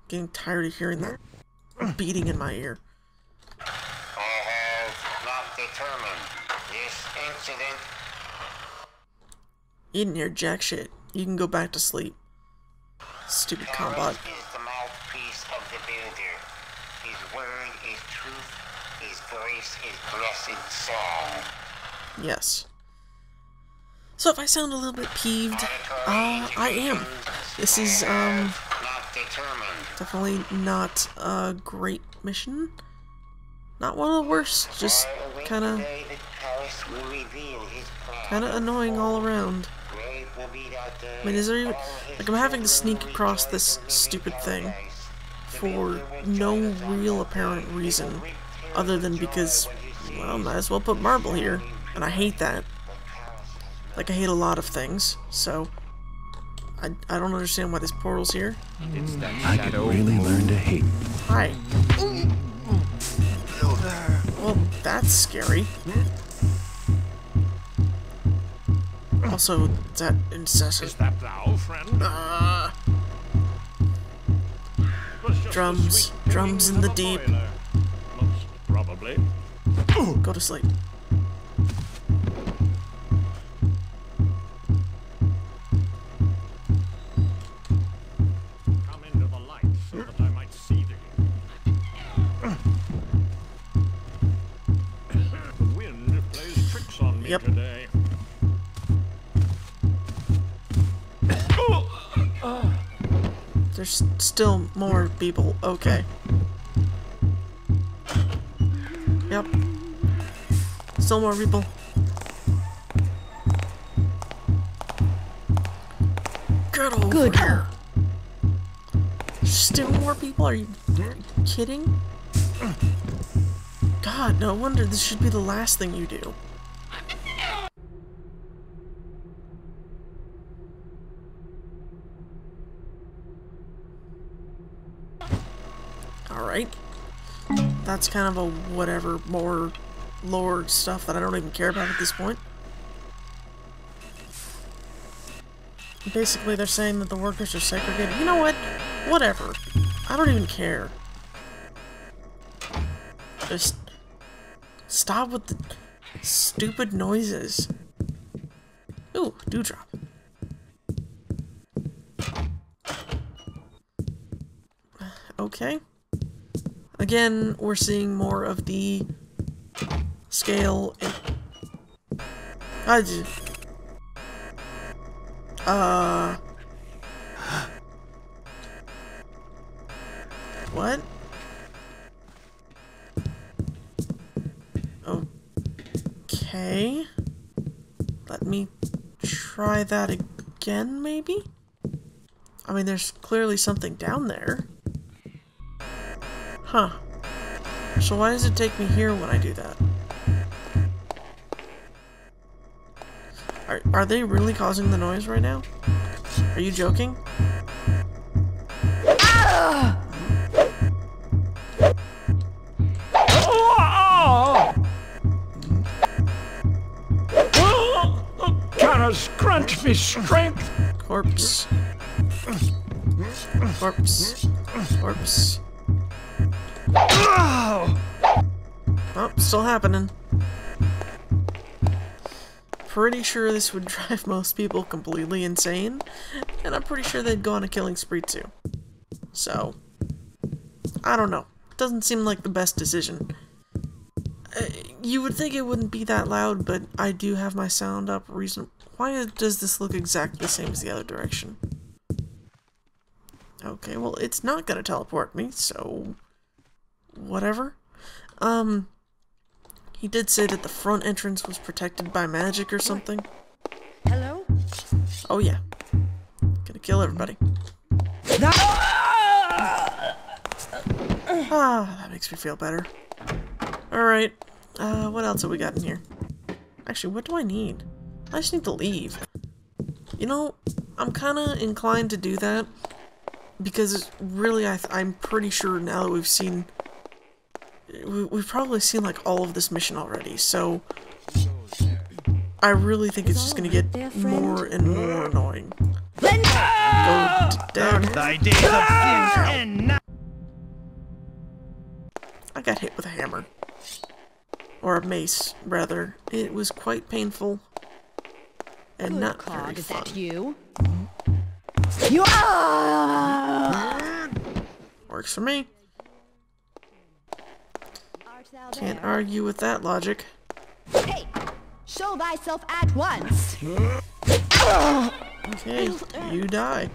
Getting tired of hearing that beating in my ear. I have not determined this incident. You didn't hear jack shit. You can go back to sleep. Stupid combat. Is the mouthpiece of the builder. His word is truth. His voice is blessed song. Yes. So if I sound a little bit peeved, I am. This is, definitely not a great mission. Not one of the worst, just kinda annoying all around. I mean, is there even, like, I'm having to sneak across this stupid thing for no real apparent reason, other than because, well, might as well put marble here, and I hate that. Like, I hate a lot of things, so I don't understand why this portal's here. I could really learn to hate. Hi. Well, that's scary. Also, that incessant... Is that thou, friend? Drums in the deep. Most probably. Go to sleep. Come into the light so that I might see thee. The wind plays tricks on me today. There's still more people. Okay. Yep. Still more people. Get over Good. here. Still more people? Are you kidding? God, no wonder this should be the last thing you do. Alright. That's kind of a whatever, more lore stuff that I don't even care about at this point. Basically, they're saying that the workers are segregated. You know what? Whatever. I don't even care. Just stop with the stupid noises. Ooh, dewdrop. Okay. Again, we're seeing more of the scale in... What? Okay. Let me try that again, maybe? I mean, there's clearly something down there. Huh. So why does it take me here when I do that? Are they really causing the noise right now? Are you joking? Kinda scrunch me strength. Corpse. Corpse. Corpse. Oh, still happening. Pretty sure this would drive most people completely insane, and I'm pretty sure they'd go on a killing spree too. So, I don't know. Doesn't seem like the best decision. You would think it wouldn't be that loud, but I do have my sound up reasonable. Why does this look exactly the same as the other direction? Okay, well, it's not gonna teleport me, so... whatever. He did say that the front entrance was protected by magic or something. Hello? Oh yeah. Gonna kill everybody. Ah, that makes me feel better. Alright. What else have we got in here? Actually, what do I need? I just need to leave. You know, I'm kinda inclined to do that. Because really, I'm pretty sure now that we've seen... We've probably seen like all of this mission already, so I really think it's just gonna get more and more annoying. Go down. Thy days of sin end now. I got hit with a hammer. Or a mace, rather. It was quite painful. And not very Is fun. that you? You are! Works for me. Art thou Can't there? argue with that logic. Hey! Show thyself at once! Okay, you die.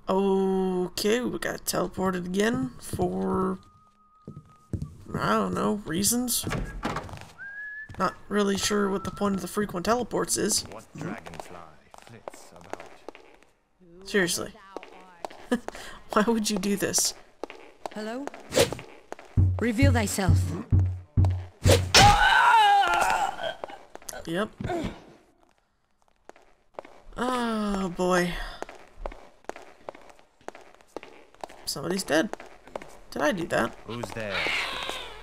Okay, we got teleported again for... I don't know, reasons? Not really sure what the point of the frequent teleports is. What dragonfly flits about? Seriously. Why would you do this? Hello? Reveal thyself. Yep. Oh boy. Somebody's dead. Did I do that? Who's there?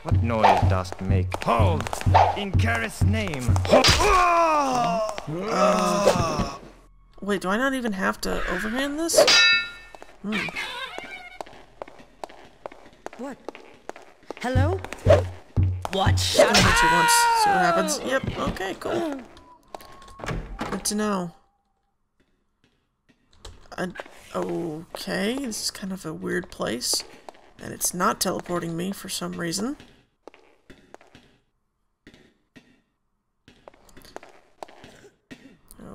What noise dost make? Hold! In Garrett's name! Wait, do I not even have to overhand this? What? Hello? What? Just gonna hit you once. See what happens. Yep, okay, cool. Good to know. Okay, this is kind of a weird place. And it's not teleporting me for some reason.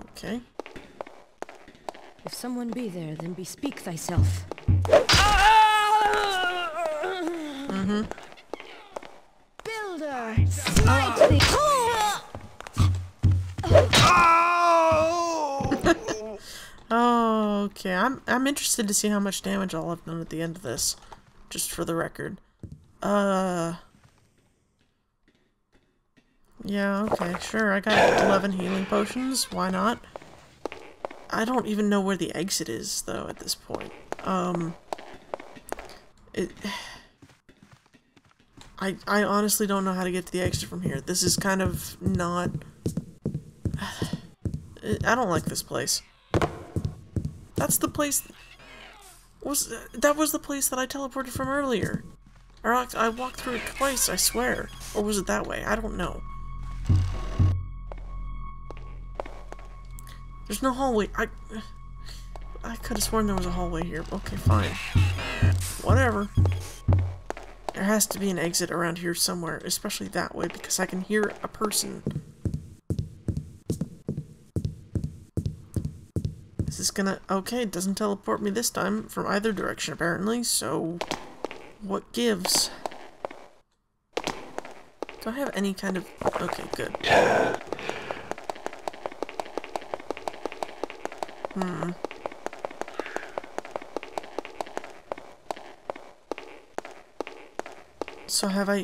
Okay. If someone be there, then bespeak thyself. Builder! Smite thee! Oh, okay. I'm interested to see how much damage I'll have done at the end of this. Just for the record. Yeah, okay, sure. I got 11 healing potions. Why not? I don't even know where the exit is, though, at this point. I honestly don't know how to get to the exit from here. This is kind of not... I don't like this place. That's the place... That was the place that I teleported from earlier. Or I walked through it twice, I swear. Or was it that way? I don't know. There's no hallway. I could have sworn there was a hallway here. Okay, fine. Whatever. There has to be an exit around here somewhere, especially that way, because I can hear a person. Is this gonna... Okay, it doesn't teleport me this time from either direction, apparently, so... What gives? Do I have any kind of... Okay, good. So have I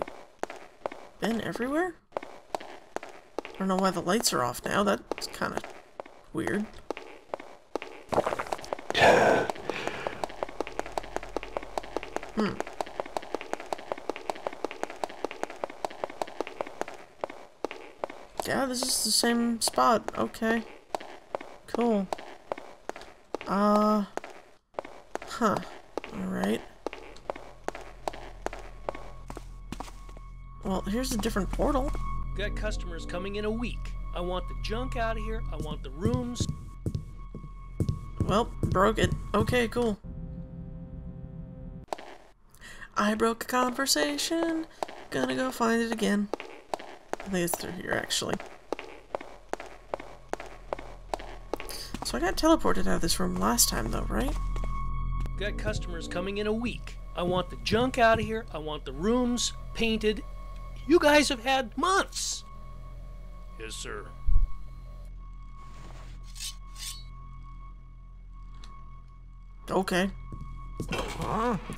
been everywhere? I don't know why the lights are off now. That's kind of weird. Yeah, this is the same spot. Okay. Cool. Huh. Alright. Well, here's a different portal. Got customers coming in a week. I want the junk out of here. I want the rooms. Well, broke it. Okay, cool. I broke a conversation. Gonna go find it again. I think it's through here, actually. So I got teleported out of this room last time, though, right? Got customers coming in a week. I want the junk out of here. I want the rooms painted. You guys have had months. Yes, sir. Okay.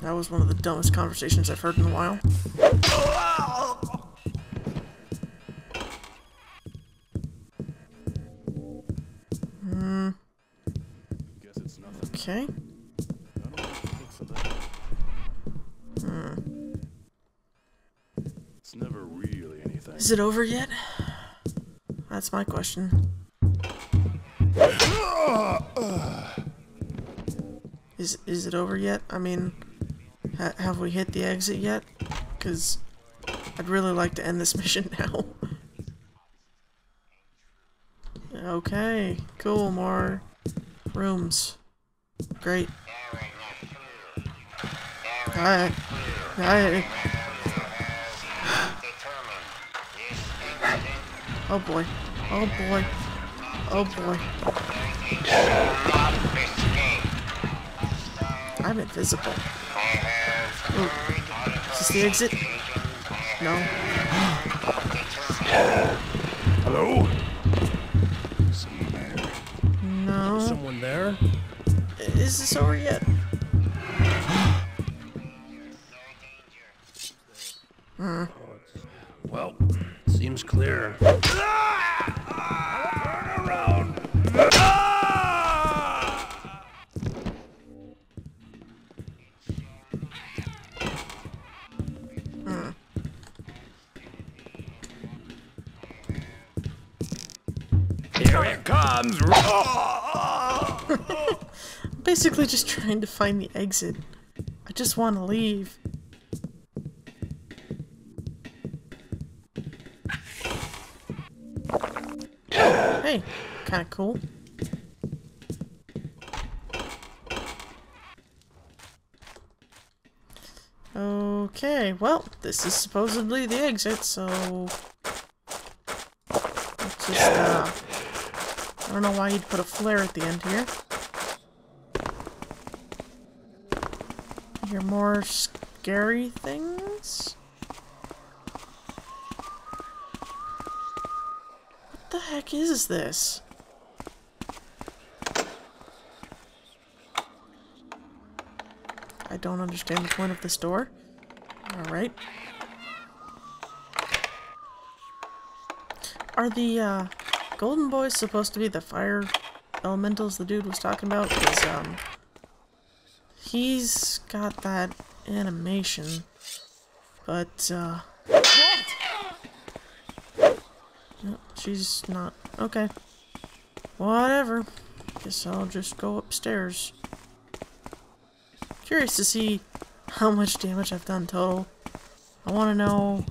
That was one of the dumbest conversations I've heard in a while. Okay. It's never really anything. Is it over yet? That's my question. Is it over yet? I mean, have we hit the exit yet? Because I'd really like to end this mission now. Okay, cool, more rooms. Great. Alright. Oh boy. Oh boy. Oh boy. I'm invisible. Ooh. Is this the exit? No. Hello? No. Someone there? Is this over yet? Well, seems clear. Turn around. Here it comes. I'm basically just trying to find the exit. I just want to leave. Hey, kind of cool. Okay, well, this is supposedly the exit, so... Let's just, I don't know why you'd put a flare at the end here. I hear more scary things? What the heck is this? I don't understand the point of this door. Alright. Are the, golden boys supposed to be the fire elementals the dude was talking about? Because, he's got that animation. But, no, she's not. Okay. Whatever. Guess I'll just go upstairs. Curious to see how much damage I've done total. I want to know...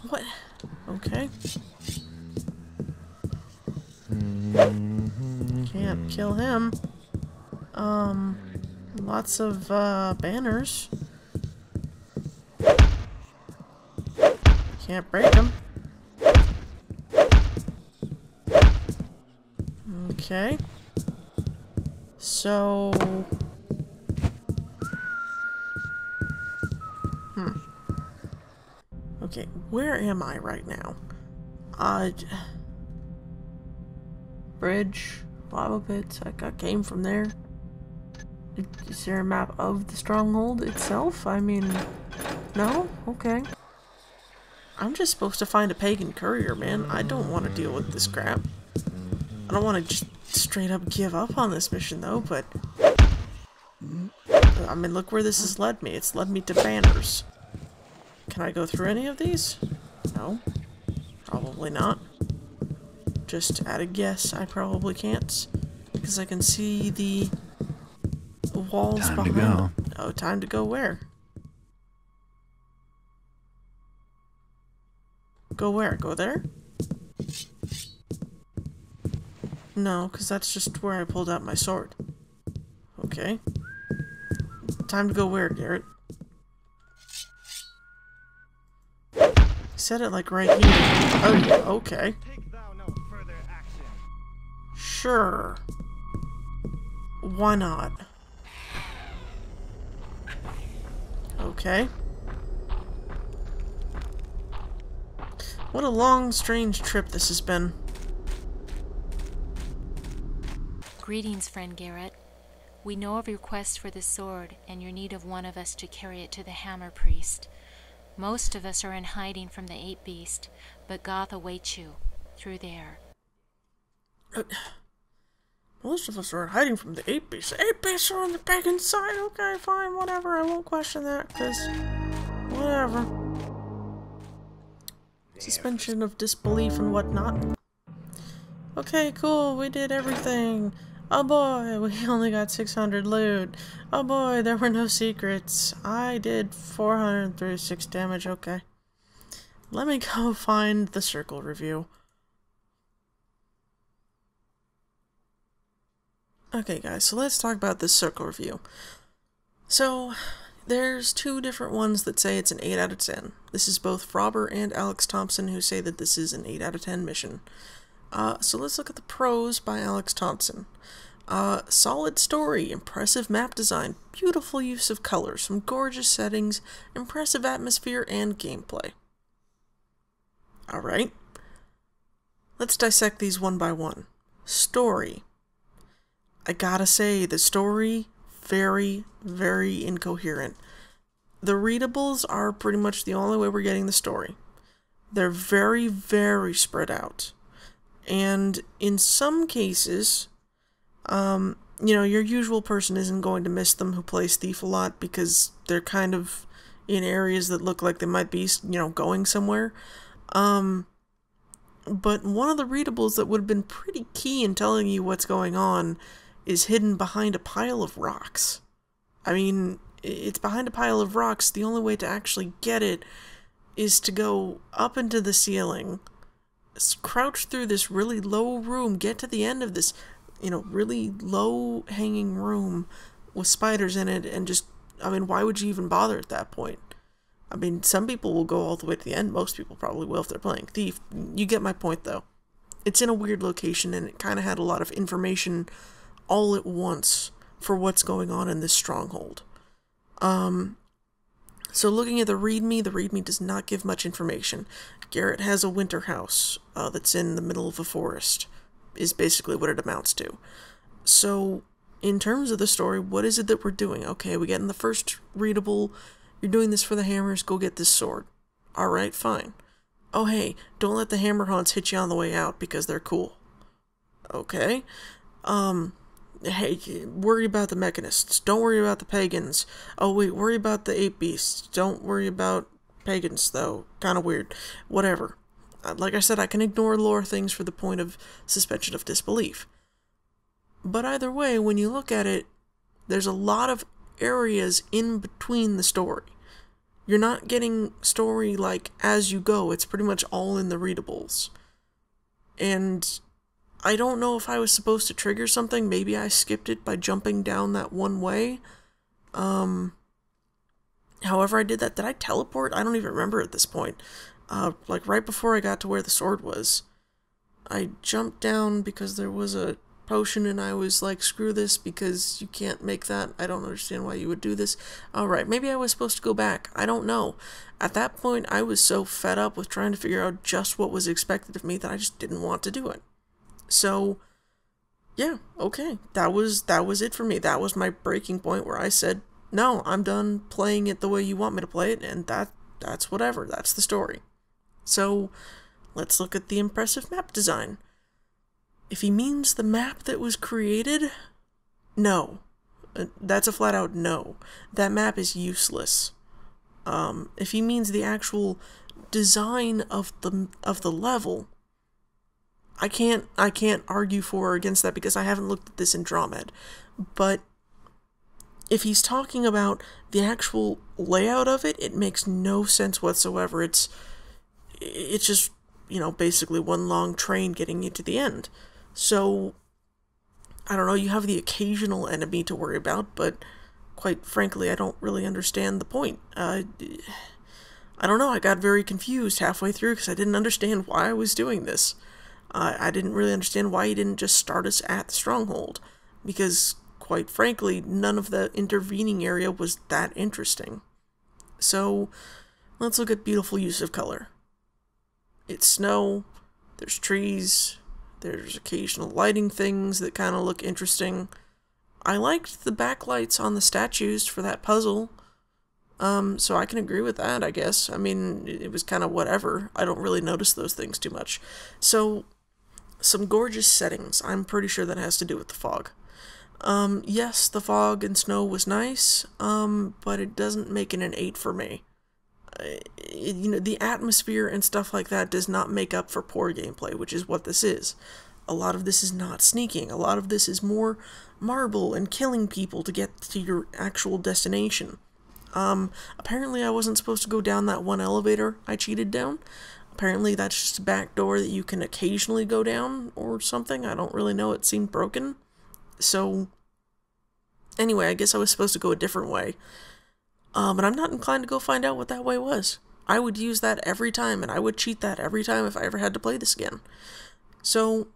What? Okay. Can't kill him. Lots of, banners. Can't break them. Okay. So... Okay, where am I right now? Bridge, lava pits, I came from there. Is there a map of the stronghold itself? I mean, no? Okay. I'm just supposed to find a pagan courier, man. I don't want to deal with this crap. I don't want to just straight up give up on this mission, though, but... I mean, look where this has led me. It's led me to banners. Can I go through any of these? No. Probably not. Just at a guess, I probably can't. Because I can see the walls behind. Time to go. Oh, time to go where? Go where? Go there? No, because that's just where I pulled out my sword. Okay. Time to go where, Garrett? Said it like right here. Oh, yeah, okay. Sure. Why not? Okay. What a long, strange trip this has been. Greetings, friend Garrett. We know of your quest for the sword and your need of one of us to carry it to the Hammer Priest. Most of us are in hiding from the Ape Beast, but Goth awaits you through there. Most of us are hiding from the Ape Beast. The Ape Beasts are on the pagan side. Okay, fine, whatever. I won't question that, because... whatever. Suspension of disbelief and whatnot. Okay, cool. We did everything. Oh boy, we only got 600 loot. Oh boy, there were no secrets. I did 436 damage. Okay. Let me go find the circle review. Okay guys, so let's talk about this circle review. So, there's two different ones that say it's an 8 out of 10. This is both Frobber and Alex Thompson who say that this is an 8 out of 10 mission. So let's look at the pros by Alex Thompson. Solid story, impressive map design, beautiful use of colors, some gorgeous settings, impressive atmosphere, and gameplay. Alright. Let's dissect these one by one. Story. I gotta say, the story, very, very incoherent. The readables are pretty much the only way we're getting the story. They're very, very spread out. And in some cases, you know, your usual person isn't going to miss them who plays Thief a lot because they're kind of in areas that look like they might be, you know, going somewhere. But one of the readables that would have been pretty key in telling you what's going on is hidden behind a pile of rocks. I mean, it's behind a pile of rocks. The only way to actually get it is to go up into the ceiling, crouch through this really low room, get to the end of this, you know, really low hanging room with spiders in it, and just, I mean, why would you even bother at that point? I mean, some people will go all the way to the end. Most people probably will if they're playing Thief. You get my point, though. It's in a weird location, and it kind of had a lot of information all at once for what's going on in this stronghold. So looking at the README does not give much information. Garrett has a winter house that's in the middle of a forest, is basically what it amounts to. So in terms of the story, what is it that we're doing? Okay, we get in the first readable, you're doing this for the hammers, go get this sword. Alright, fine. Oh hey, don't let the hammer haunts hit you on the way out because they're cool. Okay. Hey, worry about the mechanists. Don't worry about the pagans. Oh wait, worry about the 8 beasts. Don't worry about pagans, though. Kinda weird. Whatever. Like I said, I can ignore lore things for the point of suspension of disbelief. But either way, when you look at it, there's a lot of areas in between the story. You're not getting story, like, as you go. It's pretty much all in the readables. And I don't know if I was supposed to trigger something. Maybe I skipped it by jumping down that one way. However I did that. Did I teleport? I don't even remember at this point. Like, right before I got to where the sword was, I jumped down because there was a potion and I was like, screw this because you can't make that. I don't understand why you would do this. Alright, maybe I was supposed to go back. I don't know. At that point, I was so fed up with trying to figure out just what was expected of me that I just didn't want to do it. So, yeah, okay. That was it for me. That was my breaking point where I said, no, I'm done playing it the way you want me to play it, and that's whatever. That's the story. So, let's look at the impressive map design. If he means the map that was created, no. That's a flat out no. That map is useless. If he means the actual design of the level, I can't argue for or against that because I haven't looked at this in Drawmed. But if he's talking about the actual layout of it, it makes no sense whatsoever. It's just, you know, basically one long train getting you to the end. So, I don't know, you have the occasional enemy to worry about, but quite frankly, I don't really understand the point. I don't know, I got very confused halfway through because I didn't understand why I was doing this. I didn't really understand why he didn't just start us at the stronghold, because, quite frankly, none of the intervening area was that interesting. So, let's look at beautiful use of color. It's snow, there's trees, there's occasional lighting things that kind of look interesting. I liked the backlights on the statues for that puzzle, so I can agree with that, I guess. I mean, it was kind of whatever. I don't really notice those things too much. So, some gorgeous settings. I'm pretty sure that has to do with the fog. Yes, the fog and snow was nice, but it doesn't make it an 8 for me. You know, the atmosphere and stuff like that does not make up for poor gameplay, which is what this is. A lot of this is not sneaking. A lot of this is more marble and killing people to get to your actual destination. Apparently I wasn't supposed to go down that one elevator I cheated down. Apparently that's just a back door that you can occasionally go down or something. I don't really know. It seemed broken. So, anyway, I guess I was supposed to go a different way. But I'm not inclined to go find out what that way was. I would use that every time, and I would cheat that every time if I ever had to play this again. So,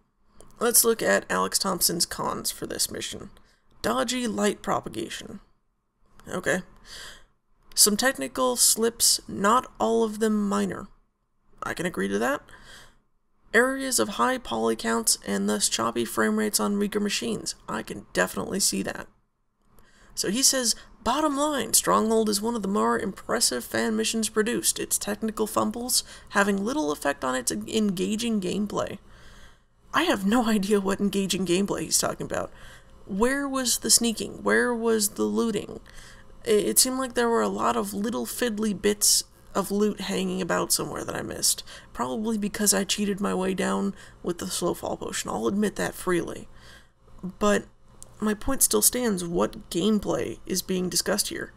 let's look at Alex Thompson's cons for this mission. Dodgy light propagation. Okay. Some technical slips, not all of them minor. I can agree to that. Areas of high poly counts and thus choppy frame rates on weaker machines. I can definitely see that. So he says, bottom line, Stronghold is one of the more impressive fan missions produced, its technical fumbles having little effect on its engaging gameplay. I have no idea what engaging gameplay he's talking about. Where was the sneaking? Where was the looting? It seemed like there were a lot of little fiddly bits of loot hanging about somewhere that I missed. Probably because I cheated my way down with the slow fall potion. I'll admit that freely. But my point still stands. What gameplay is being discussed here?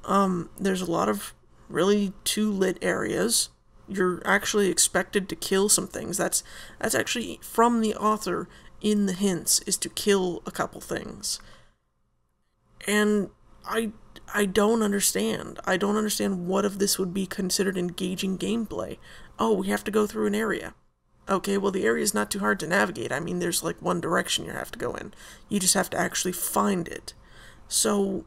There's a lot of really too lit areas. You're actually expected to kill some things. That's actually from the author in the hints, is to kill a couple things. And I don't understand. I don't understand what of this would be considered engaging gameplay. Oh, we have to go through an area. Okay, well the area is not too hard to navigate. I mean, there's like one direction you have to go in. You just have to actually find it. So,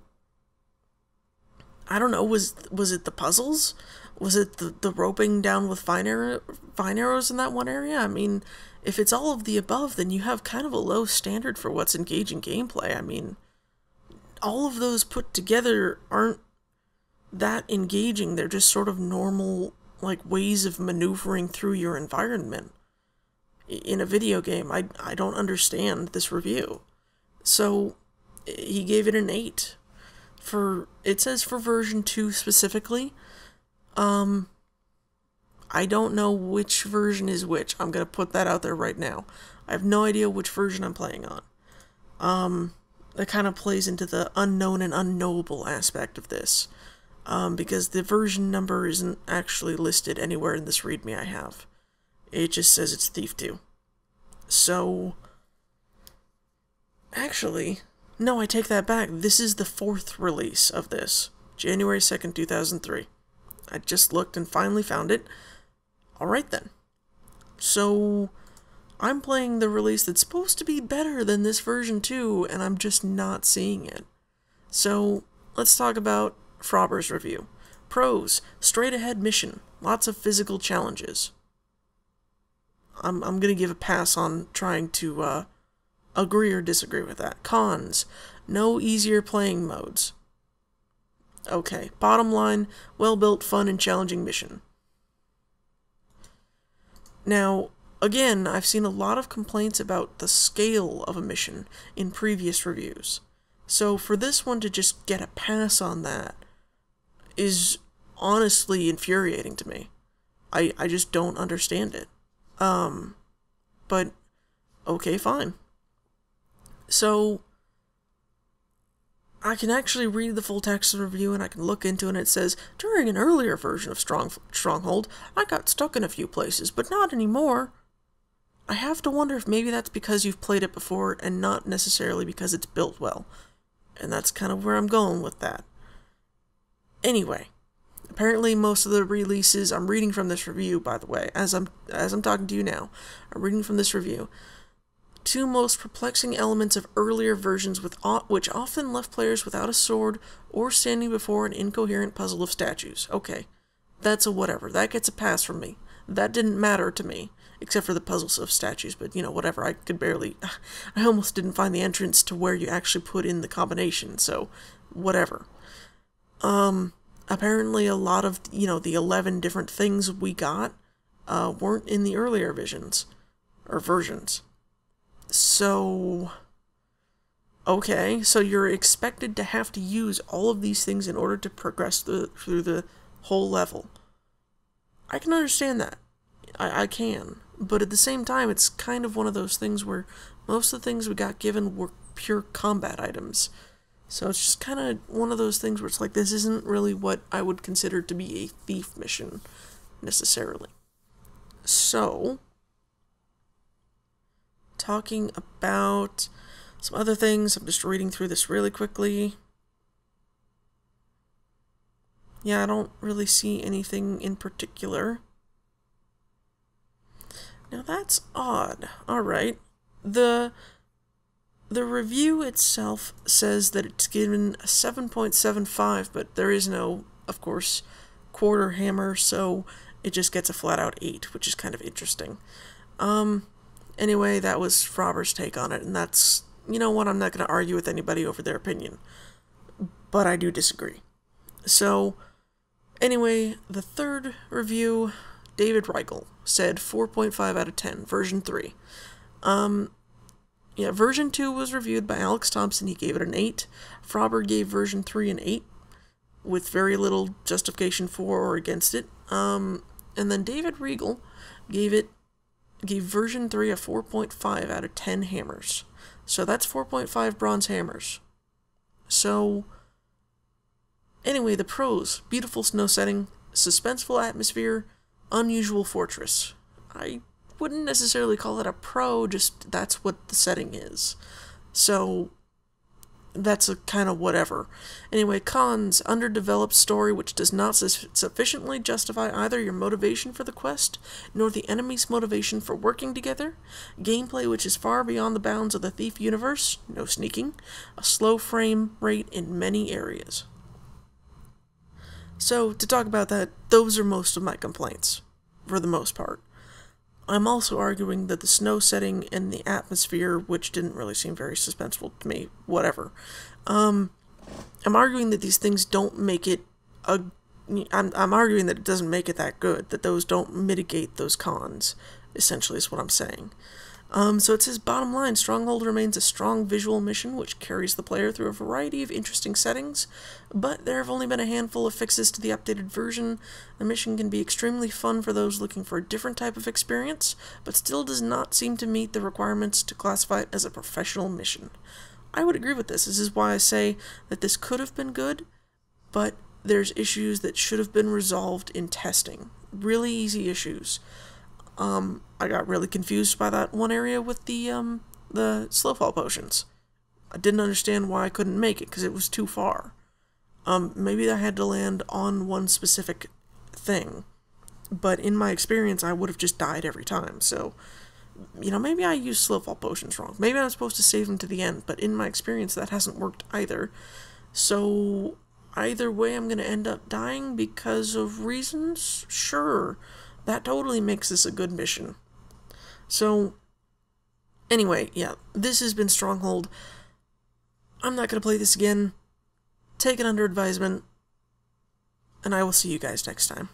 I don't know, was it the puzzles? Was it the roping down with vine arrows in that one area? I mean, if it's all of the above, then you have kind of a low standard for what's engaging gameplay. I mean, all of those put together aren't that engaging. They're just sort of normal, like, ways of maneuvering through your environment. In a video game, I don't understand this review. So, he gave it an 8. It says for version 2 specifically. I don't know which version is which. I'm gonna put that out there right now. I have no idea which version I'm playing on. That kind of plays into the unknown and unknowable aspect of this. Because the version number isn't actually listed anywhere in this README I have. It just says it's Thief 2. So, actually, no, I take that back. This is the 4th release of this. January 2nd, 2003. I just looked and finally found it. Alright then. So, I'm playing the release that's supposed to be better than this version 2, and I'm just not seeing it. So, let's talk about Frobber's review. Pros: straight ahead mission, lots of physical challenges. I'm gonna give a pass on trying to agree or disagree with that. Cons: no easier playing modes. Okay, bottom line, well-built, fun, and challenging mission. Now, again, I've seen a lot of complaints about the scale of a mission in previous reviews. So for this one to just get a pass on that is honestly infuriating to me. I just don't understand it. But, okay, fine. So, I can actually read the full text of the review and I can look into it and it says, during an earlier version of Stronghold, I got stuck in a few places, but not anymore. I have to wonder if maybe that's because you've played it before and not necessarily because it's built well. And that's kind of where I'm going with that. Anyway, apparently most of the releases, I'm reading from this review, by the way, as I'm talking to you now, I'm reading from this review. 2 most perplexing elements of earlier versions which often left players without a sword or standing before an incoherent puzzle of statues. Okay, that's a whatever. That gets a pass from me. That didn't matter to me, except for the puzzles of statues, but, you know, whatever. I almost didn't find the entrance to where you actually put in the combination, so whatever. Apparently a lot of, the 11 different things we got weren't in the earlier versions. So, okay, so you're expected to have to use all of these things in order to progress through the whole level. I can understand that. I can. But at the same time, it's kind of one of those things where most of the things we got given were pure combat items. So it's just kind of one of those things where it's like, this isn't really what I would consider to be a thief mission, necessarily. So, talking about some other things, I'm just reading through this really quickly. Yeah, I don't really see anything in particular. Now that's odd. Alright. The review itself says that it's given a 7.75, but there is no, of course, quarter hammer, so it just gets a flat-out 8, which is kind of interesting. Anyway, that was Frobber's take on it, and that's, you know what, I'm not going to argue with anybody over their opinion. But I do disagree. So, anyway, the third review, David Reichel, said 4.5 out of 10, version 3. Yeah, version 2 was reviewed by Alex Thompson, he gave it an 8. Frobber gave version 3 an 8, with very little justification for or against it. And then David Regal gave version 3 a 4.5 out of 10 hammers. So that's 4.5 bronze hammers. So, anyway, the pros: beautiful snow setting, suspenseful atmosphere, unusual fortress. I wouldn't necessarily call it a pro, just that's what the setting is. So, that's a kind of whatever. Anyway, cons: underdeveloped story which does not sufficiently justify either your motivation for the quest, nor the enemy's motivation for working together. Gameplay which is far beyond the bounds of the Thief universe, no sneaking. A slow frame rate in many areas. So, to talk about that, those are most of my complaints, for the most part. I'm also arguing that the snow setting and the atmosphere, which didn't really seem very suspenseful to me, whatever. I'm arguing that these things don't make it I'm arguing that it doesn't make it that good, that those don't mitigate those cons, essentially is what I'm saying. So it says, bottom line, Stronghold remains a strong visual mission which carries the player through a variety of interesting settings, but there have only been a handful of fixes to the updated version. The mission can be extremely fun for those looking for a different type of experience, but still does not seem to meet the requirements to classify it as a professional mission. I would agree with this. This is why I say that this could have been good, but there's issues that should have been resolved in testing. Really easy issues. I got really confused by that one area with the slowfall potions. I didn't understand why I couldn't make it, because it was too far. Maybe I had to land on one specific thing, but in my experience, I would have just died every time, so, you know, maybe I used slowfall potions wrong. Maybe I'm supposed to save them to the end, but in my experience, that hasn't worked either. So, either way, I'm going to end up dying because of reasons? Sure. That totally makes this a good mission. So, anyway, yeah, this has been Stronghold. I'm not going to play this again. Take it under advisement. And I will see you guys next time.